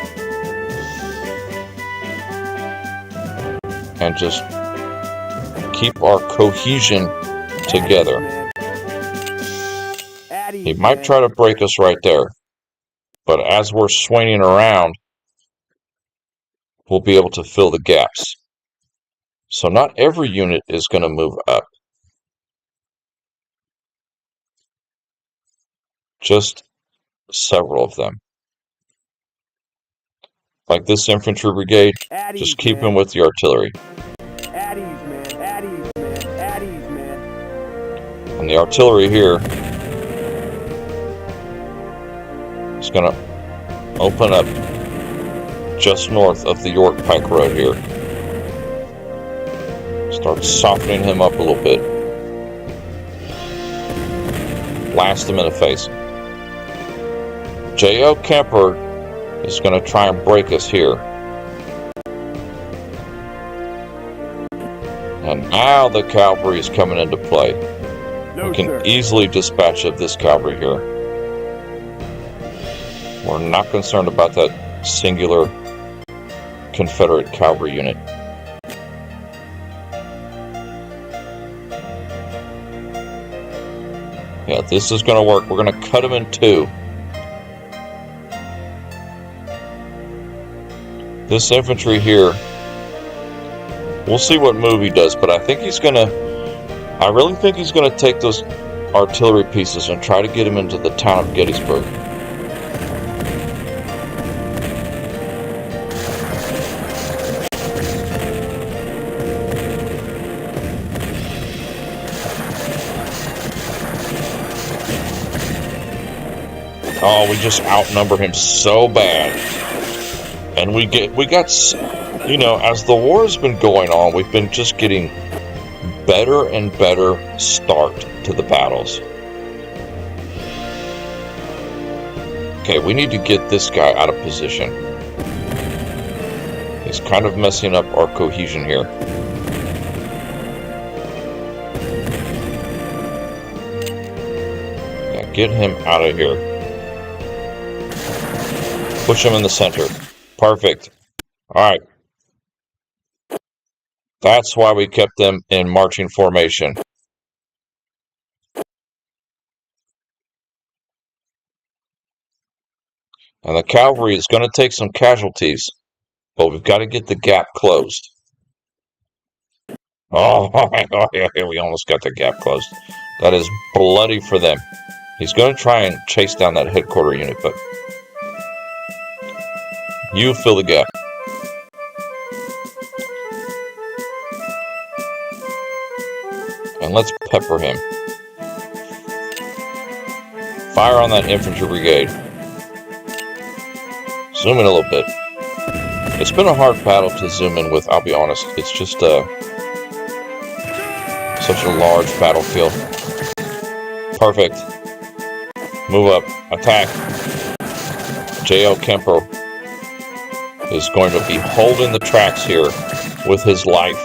and just keep our cohesion together. He might try to break us right there, but as we're swinging around, we'll be able to fill the gaps. So not every unit is going to move up. Just several of them. Like this infantry brigade, just keep them with the artillery. And the artillery here is going to open up just north of the York Pike Road here. Start softening him up a little bit. Blast him in the face. J.O. Kemper is going to try and break us here. And now the cavalry is coming into play. We can easily dispatch of this cavalry here. We're not concerned about that singular Confederate cavalry unit. Yeah, this is going to work. We're going to cut him in two. This infantry here, we'll see what move he does, but I think he's going to, I really think he's going to take those artillery pieces and try to get him into the town of Gettysburg. Oh, we just outnumber him so bad. And we got, you know, as the war has been going on, we've been just getting better and better start to the battles. Okay, we need to get this guy out of position. He's kind of messing up our cohesion here. Yeah, get him out of here. Push him in the center. Perfect. Alright. That's why we kept them in marching formation. And the cavalry is going to take some casualties, but we've got to get the gap closed. Oh, we almost got the gap closed. That is bloody for them. He's going to try and chase down that headquarter unit, but you fill the gap. And let's pepper him. Fire on that infantry brigade. Zoom in a little bit. It's been a hard battle to zoom in with, I'll be honest. It's just such a large battlefield. Perfect. Move up. Attack. J.O. Kemper is going to be holding the tracks here with his life.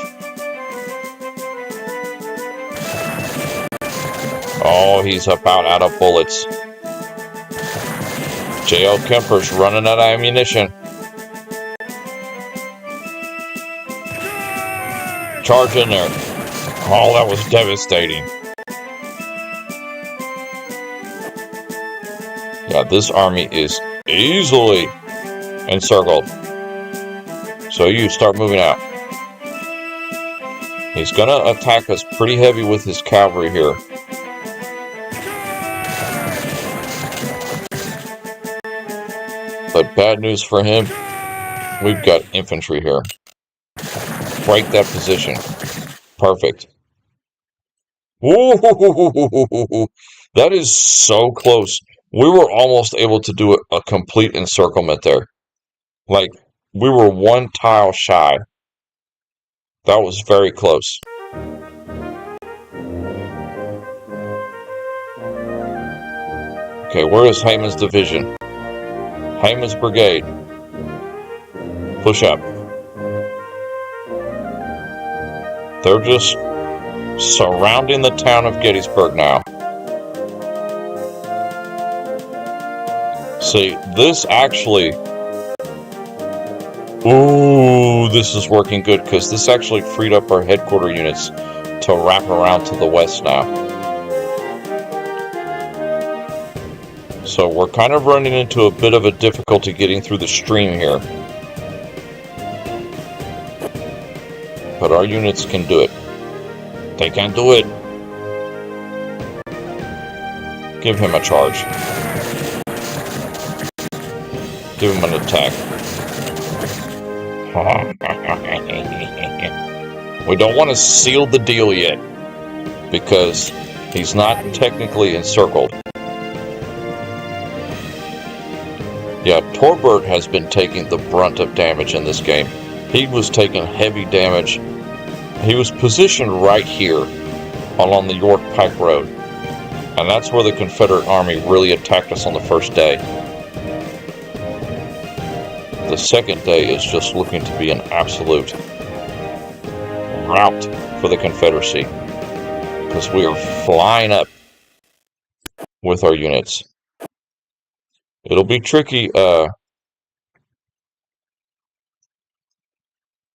Oh, he's about out of bullets. J.O. Kemper's running out of ammunition. Charge in there. Oh, that was devastating. Yeah, this army is easily encircled. So you start moving out. He's going to attack us pretty heavy with his cavalry here. But bad news for him, we've got infantry here. Break that position. Perfect. Ooh, that is so close. We were almost able to do a complete encirclement there. Like, we were one tile shy. That was very close. Okay, where is Hayman's division? Hayman's brigade. Push up. They're just surrounding the town of Gettysburg now. See, this actually... Ooh, Ooh, this is working good because this actually freed up our headquarter units to wrap around to the west now. So we're kind of running into a bit of a difficulty getting through the stream here. But our units can do it. They can do it. Give him a charge. Give him an attack. We don't want to seal the deal yet because he's not technically encircled. Yeah, Torbert has been taking the brunt of damage in this game. He was taking heavy damage. He was positioned right here along the York Pike Road. And that's where the Confederate Army really attacked us on the first day. The second day is just looking to be an absolute rout for the Confederacy. Because we are flying up with our units. It'll be tricky.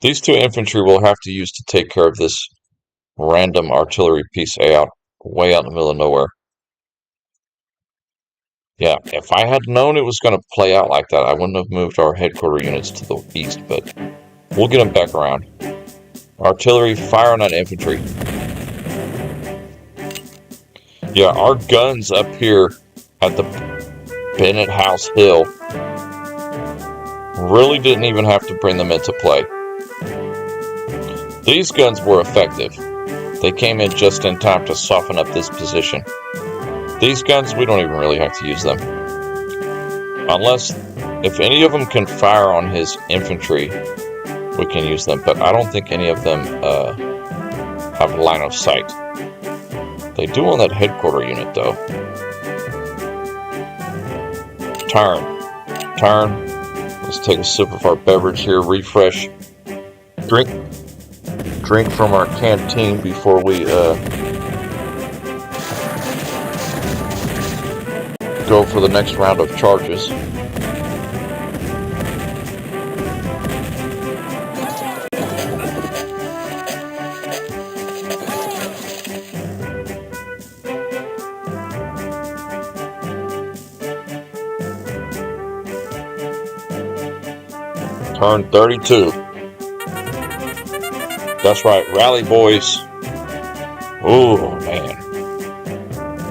These two infantry we'll have to use to take care of this random artillery piece way out in the middle of nowhere. Yeah, if I had known it was going to play out like that, I wouldn't have moved our headquarter units to the east, but we'll get them back around. Artillery, fire on that infantry. Yeah, our guns up here at the Bennett House Hill really didn't even have to bring them into play. These guns were effective. They came in just in time to soften up this position. These guns, we don't even really have to use them. Unless, if any of them can fire on his infantry, we can use them. But I don't think any of them have line of sight. They do on that headquarter unit, though. Turn. Let's take a sip of our beverage here, refresh. Drink from our canteen before we go for the next round of charges. Turn 32. That's right, rally boys. Oh man.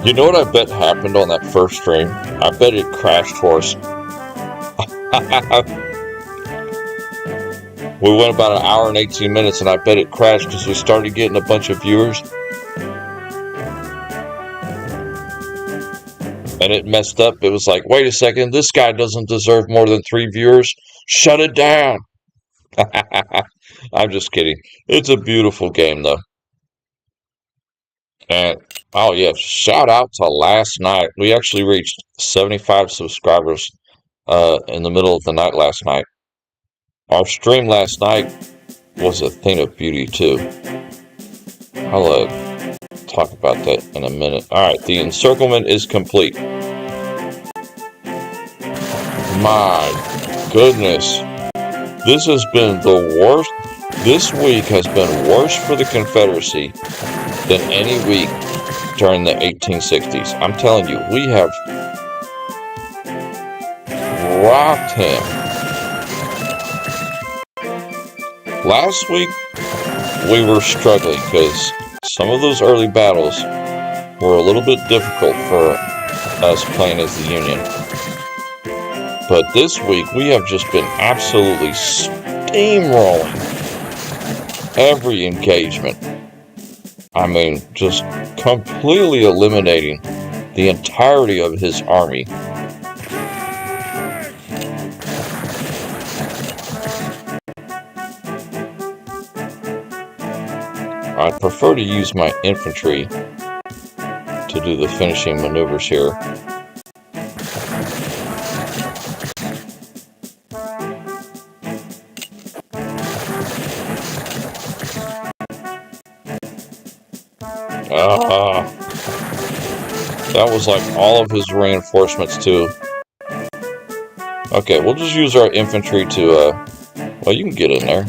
You know what I bet happened on that first stream? I bet it crashed for us. We went about an hour and 18 minutes and I bet it crashed because we started getting a bunch of viewers. And it messed up. It was like, wait a second, this guy doesn't deserve more than 3 viewers. Shut it down. I'm just kidding. It's a beautiful game though. And oh yeah, shout out to last night. We actually reached 75 subscribers in the middle of the night last night. Our stream last night was a thing of beauty too. I'll talk about that in a minute. Alright, the encirclement is complete. My goodness. This has been the worst. This week has been worse for the Confederacy than any week during the 1860s. I'm telling you, we have rocked him. Last week, we were struggling because some of those early battles were a little bit difficult for us playing as the Union. But this week, we have just been absolutely steamrolling every engagement. I mean, just completely eliminating the entirety of his army. I prefer to use my infantry to do the finishing maneuvers here. That was like all of his reinforcements too. Okay, we'll just use our infantry to, well, you can get in there.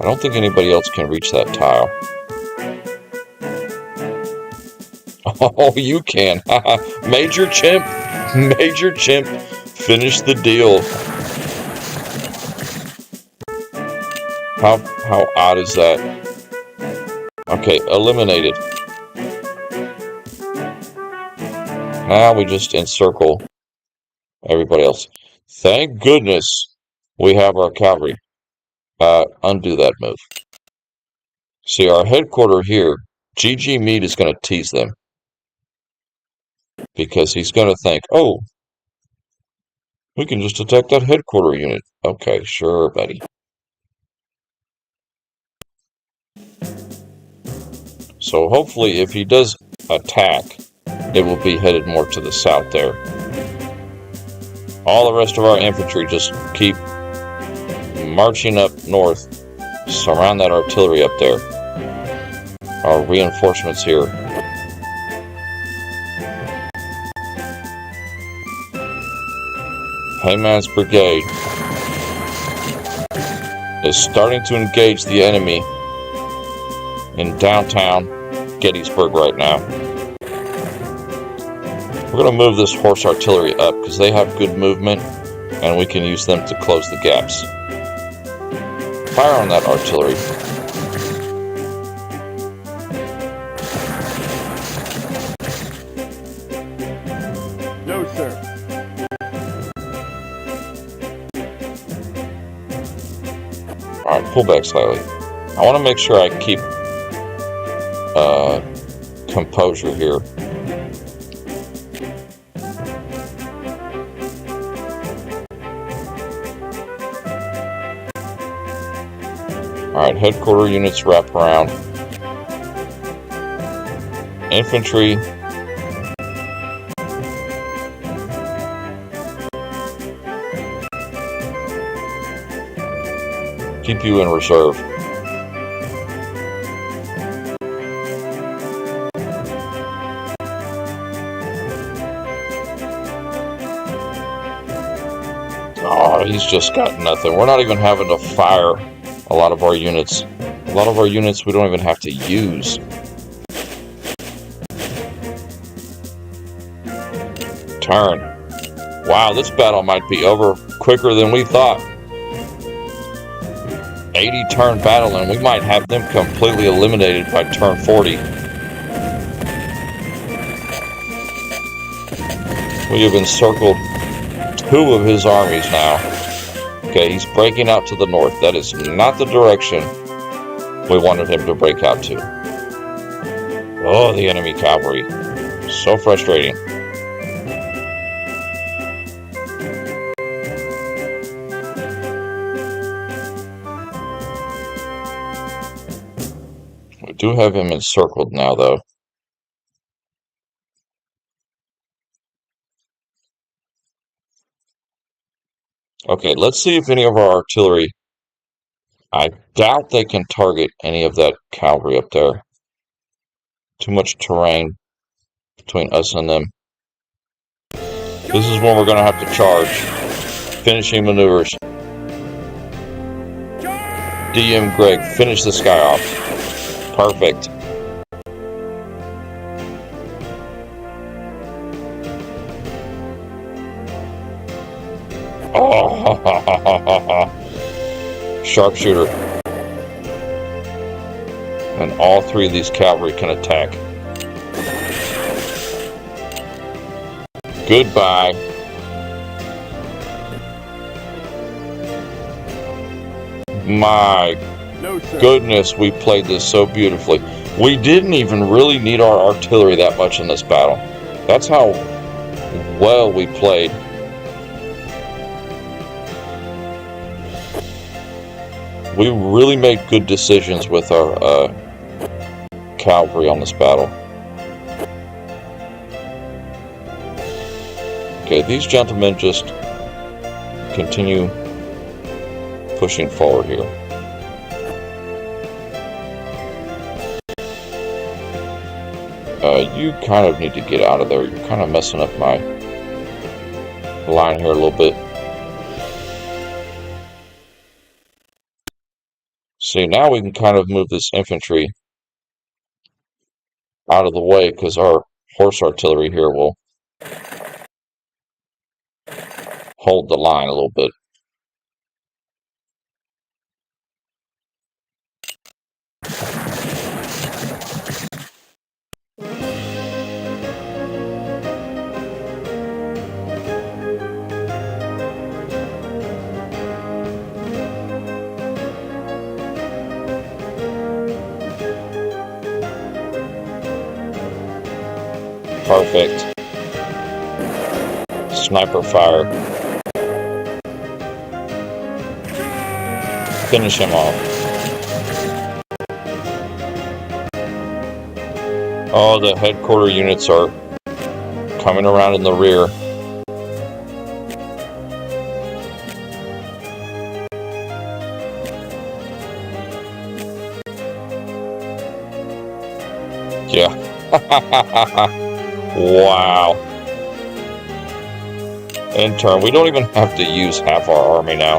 don't think anybody else can reach that tile. Oh, you can. Major Chimp. Major Chimp. Finish the deal. How odd is that? Okay, eliminated. Now we just encircle everybody else. Thank goodness we have our cavalry. Undo that move. See, our headquarters here, GG Meade is going to tease them. Because he's going to think, oh, we can just attack that headquarters unit. Okay, sure, buddy. So hopefully if he does attack, it will be headed more to the south there. All the rest of our infantry just keep marching up north, surround that artillery up there. Our reinforcements here. Hayman's brigade is starting to engage the enemy in downtown Gettysburg right now. We're going to move this horse artillery up because they have good movement and we can use them to close the gaps. Fire on that artillery. No, sir. Alright, pull back slightly. I want to make sure I keep composure here. Alright, headquarters units wrap around. Infantry. Keep you in reserve. Oh, he's just got nothing. We're not even having to fire a lot of our units. A lot of our units we don't even have to use. Turn. Wow, this battle might be over quicker than we thought. 80 turn battle and we might have them completely eliminated by turn 40. We have encircled 2 of his armies now. Okay, he's breaking out to the north. That is not the direction we wanted him to break out to. Oh, the enemy cavalry. So frustrating. We do have him encircled now, though. Okay, let's see if any of our artillery... I doubt they can target any of that cavalry up there. Too much terrain between us and them. This is when we're going to have to charge. Finishing maneuvers. DM Greg, finish this guy off. Perfect. Oh, sharpshooter. And all 3 of these cavalry can attack. Goodbye. My goodness, we played this so beautifully. We didn't even really need our artillery that much in this battle. That's how well we played. We really made good decisions with our cavalry on this battle. Okay, these gentlemen just continue pushing forward here. You kind of need to get out of there. You're kind of messing up my line here a little bit. See, now we can kind of move this infantry out of the way because our horse artillery here will hold the line a little bit. Perfect. Sniper fire. Finish him off. Oh, the headquarter units are coming around in the rear. Yeah. Wow. In turn, we don't even have to use half our army now.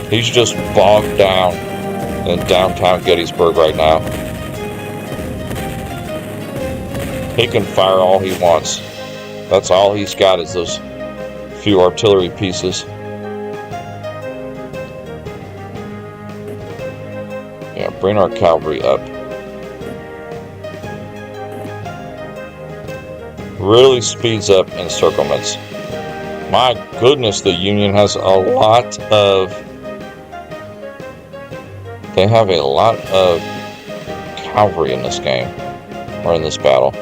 He's just bogged down in downtown Gettysburg right now. He can fire all he wants. That's all he's got is those few artillery pieces. Yeah, bring our cavalry up. Really speeds up encirclements. My goodness, the Union has a lot of... They have a lot of cavalry in this game, or in this battle.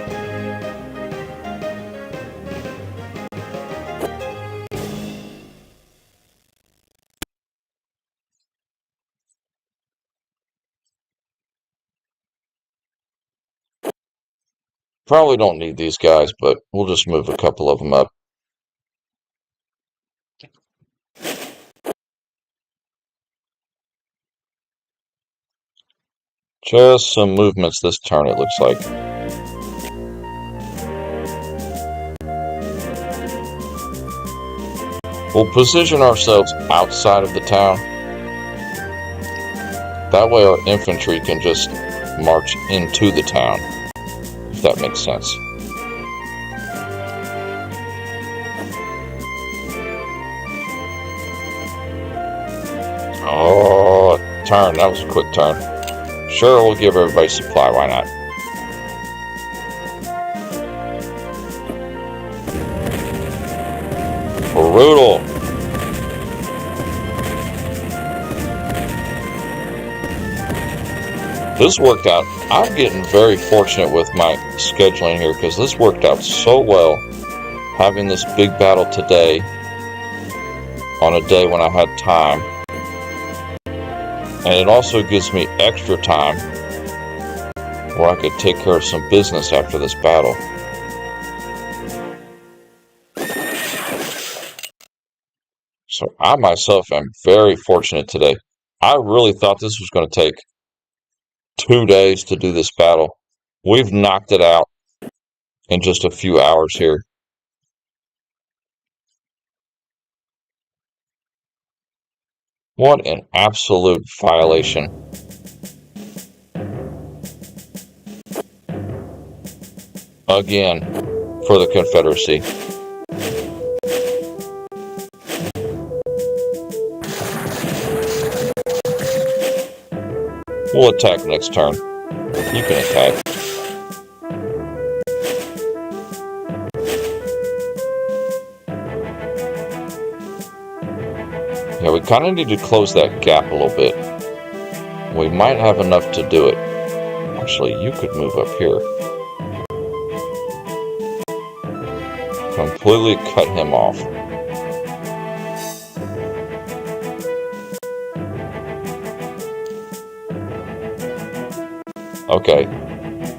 Probably don't need these guys, but we'll just move a couple of them up. Just some movements this turn, it looks like. We'll position ourselves outside of the town. That way our infantry can just march into the town, if that makes sense. Oh, turn. That was a quick turn. Sure, we'll give everybody supply. Why not? Brutal. This worked out. I'm getting very fortunate with my scheduling here because this worked out so well. Having this big battle today on a day when I had time. And it also gives me extra time where I could take care of some business after this battle. So I myself am very fortunate today. I really thought this was going to take 2 days to do this battle. We've knocked it out in just a few hours here. What an absolute violation. Again, for the Confederacy. We'll attack next turn. You can attack. Yeah, we kind of need to close that gap a little bit. We might have enough to do it. Actually, you could move up here. Completely cut him off. Okay,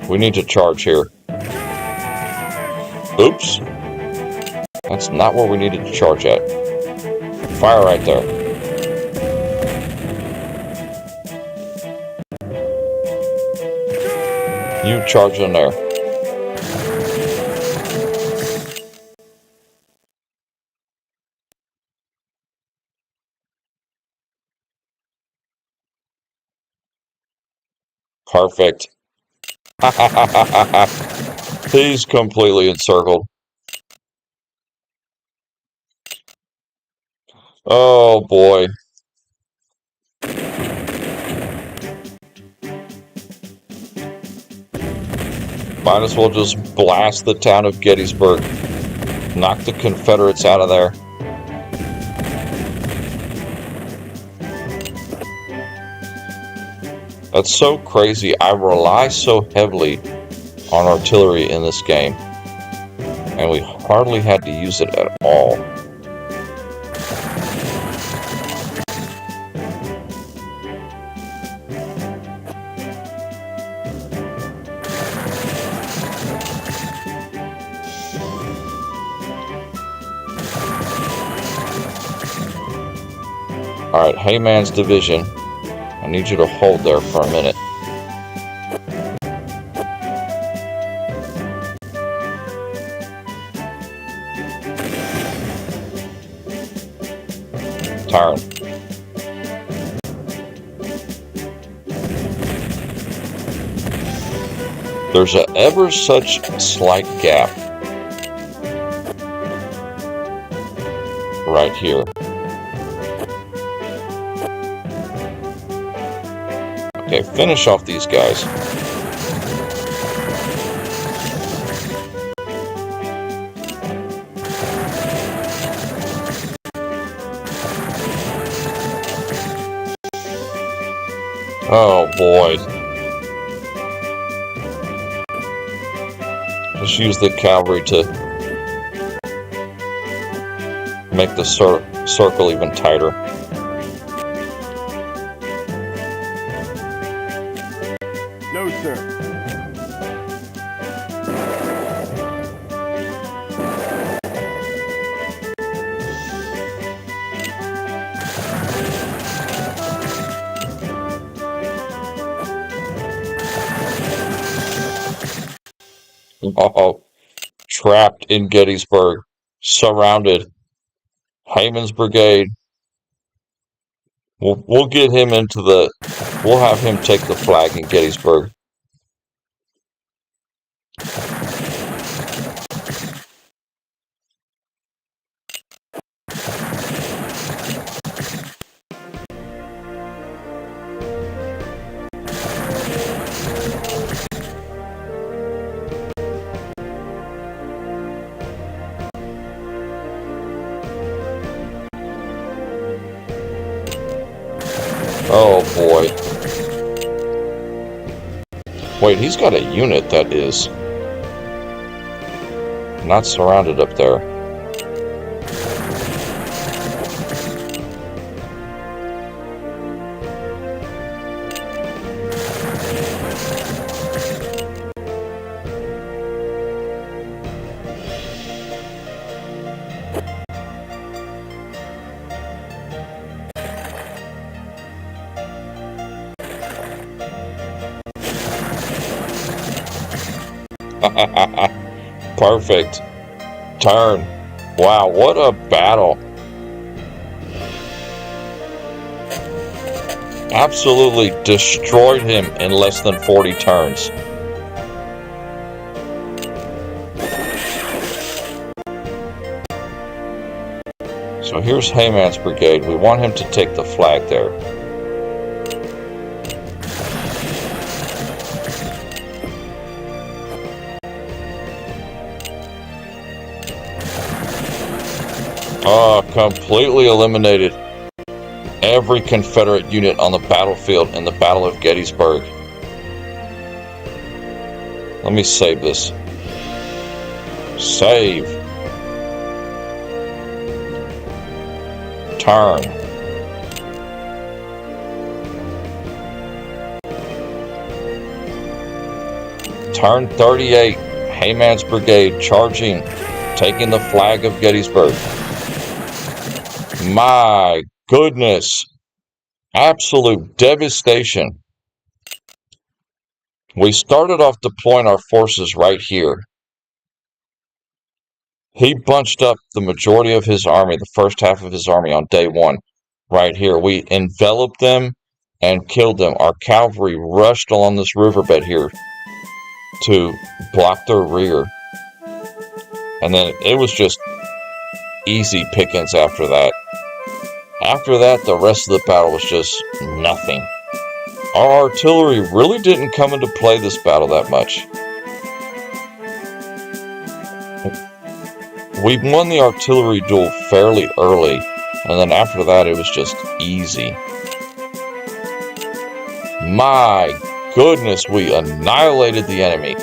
we need to charge here. Oops. That's not where we needed to charge at. Fire right there. You charge in there. Perfect. He's completely encircled. Oh boy. Might as well just blast the town of Gettysburg. Knock the Confederates out of there. That's so crazy. I rely so heavily on artillery in this game, and we hardly had to use it at all. Alright, Hayman's division. I need you to hold there for a minute. Turn. There's a ever such slight gap right here. Okay, finish off these guys. Oh boy. Just use the cavalry to make the circle even tighter. No, sir. Uh-oh. Trapped in Gettysburg. Surrounded. Hayman's brigade. We'll get him into the... We'll have him take the flag in Gettysburg. Oh boy. Wait, he's got a unit that is not surrounded up there. Perfect. Turn. Wow, what a battle. Absolutely destroyed him in less than 40 turns. So here's Hayman's brigade. We want him to take the flag there. Oh, completely eliminated every Confederate unit on the battlefield in the Battle of Gettysburg. Let me save this. Save. Turn. Turn 38. Hayman's brigade charging, taking the flag of Gettysburg. My goodness. Absolute devastation. We started off deploying our forces right here. He bunched up the majority of his army, the first half of his army on day one, right here. We enveloped them and killed them. Our cavalry rushed along this riverbed here to block their rear. And then it was just easy pickings after that. After that, the rest of the battle was just nothing. Our artillery really didn't come into play this battle that much. We won the artillery duel fairly early, and then after that it was just easy. My goodness, we annihilated the enemy.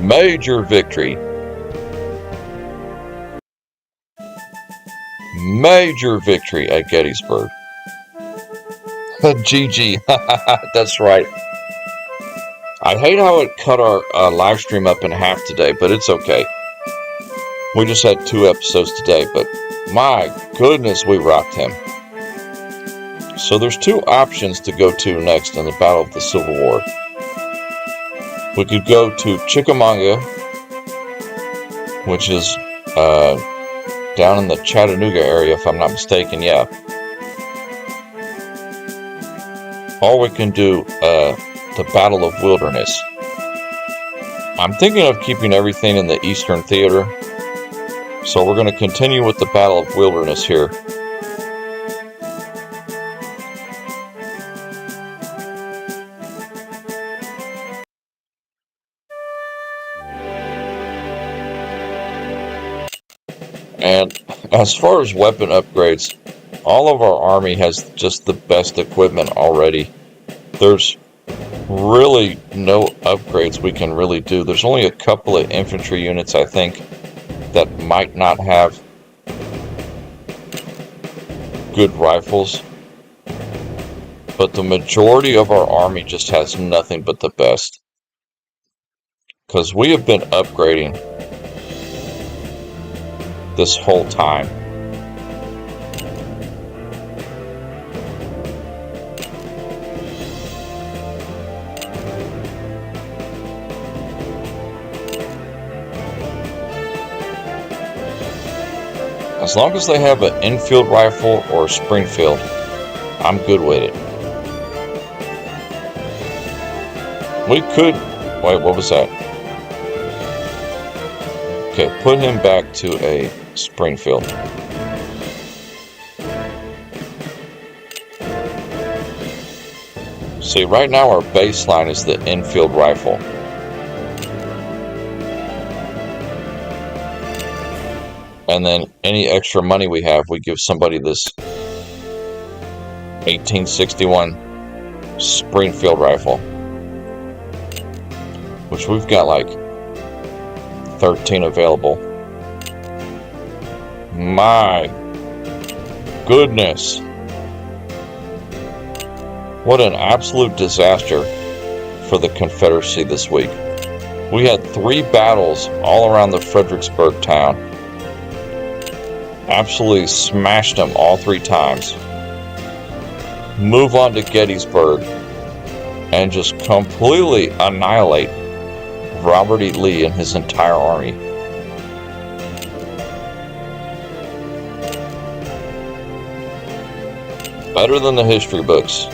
Major victory. Major victory at Gettysburg. GG. That's right. I hate how it cut our live stream up in half today, but it's okay. We just had 2 episodes today, but my goodness, we rocked him. So there's 2 options to go to next in the Battle of the Civil War. We could go to Chickamauga, which is down in the Chattanooga area, if I'm not mistaken, yeah. Or we can do the Battle of Wilderness. I'm thinking of keeping everything in the Eastern Theater, so we're going to continue with the Battle of Wilderness here. And as far as weapon upgrades, all of our army has just the best equipment already. There's really no upgrades we can really do. There's only a couple of infantry units, I think, that might not have good rifles. But the majority of our army just has nothing but the best. Because we have been upgrading this whole time. As long as they have an Enfield rifle or a Springfield, I'm good with it. We could... Wait, what was that? Okay, put him back to a Springfield. See, right now our baseline is the Enfield rifle. And then any extra money we have, we give somebody this 1861 Springfield rifle, which we've got like 13 available. My goodness. What an absolute disaster for the Confederacy this week. We had 3 battles all around the Fredericksburg town. Absolutely smashed them all 3 times. Move on to Gettysburg and just completely annihilate Robert E. Lee and his entire army. Better than the history books.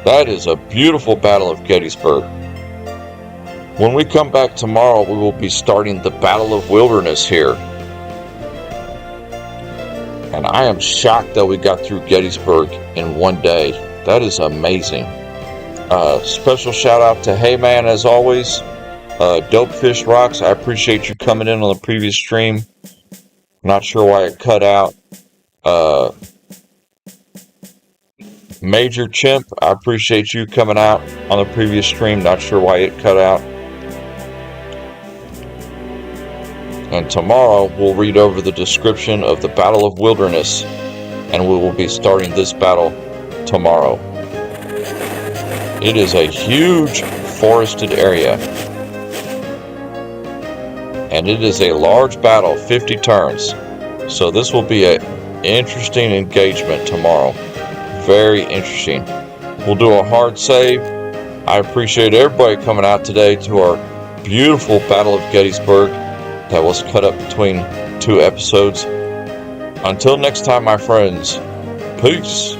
That is a beautiful Battle of Gettysburg. When we come back tomorrow, we will be starting the Battle of Wilderness here. And I am shocked that we got through Gettysburg in one day. That is amazing. Special shout out to Hey Man, as always. Dope Fish Rocks, I appreciate you coming in on the previous stream. Not sure why it cut out. Major Chimp, I appreciate you coming out on the previous stream. Not sure why it cut out. And tomorrow we'll read over the description of the Battle of Wilderness, and we will be starting this battle tomorrow. It is a huge forested area, and it is a large battle, 50 turns. So this will be an interesting engagement tomorrow. Very interesting. We'll do a hard save. I appreciate everybody coming out today to our beautiful Battle of Gettysburg that was cut up between two episodes. Until next time, my friends, peace.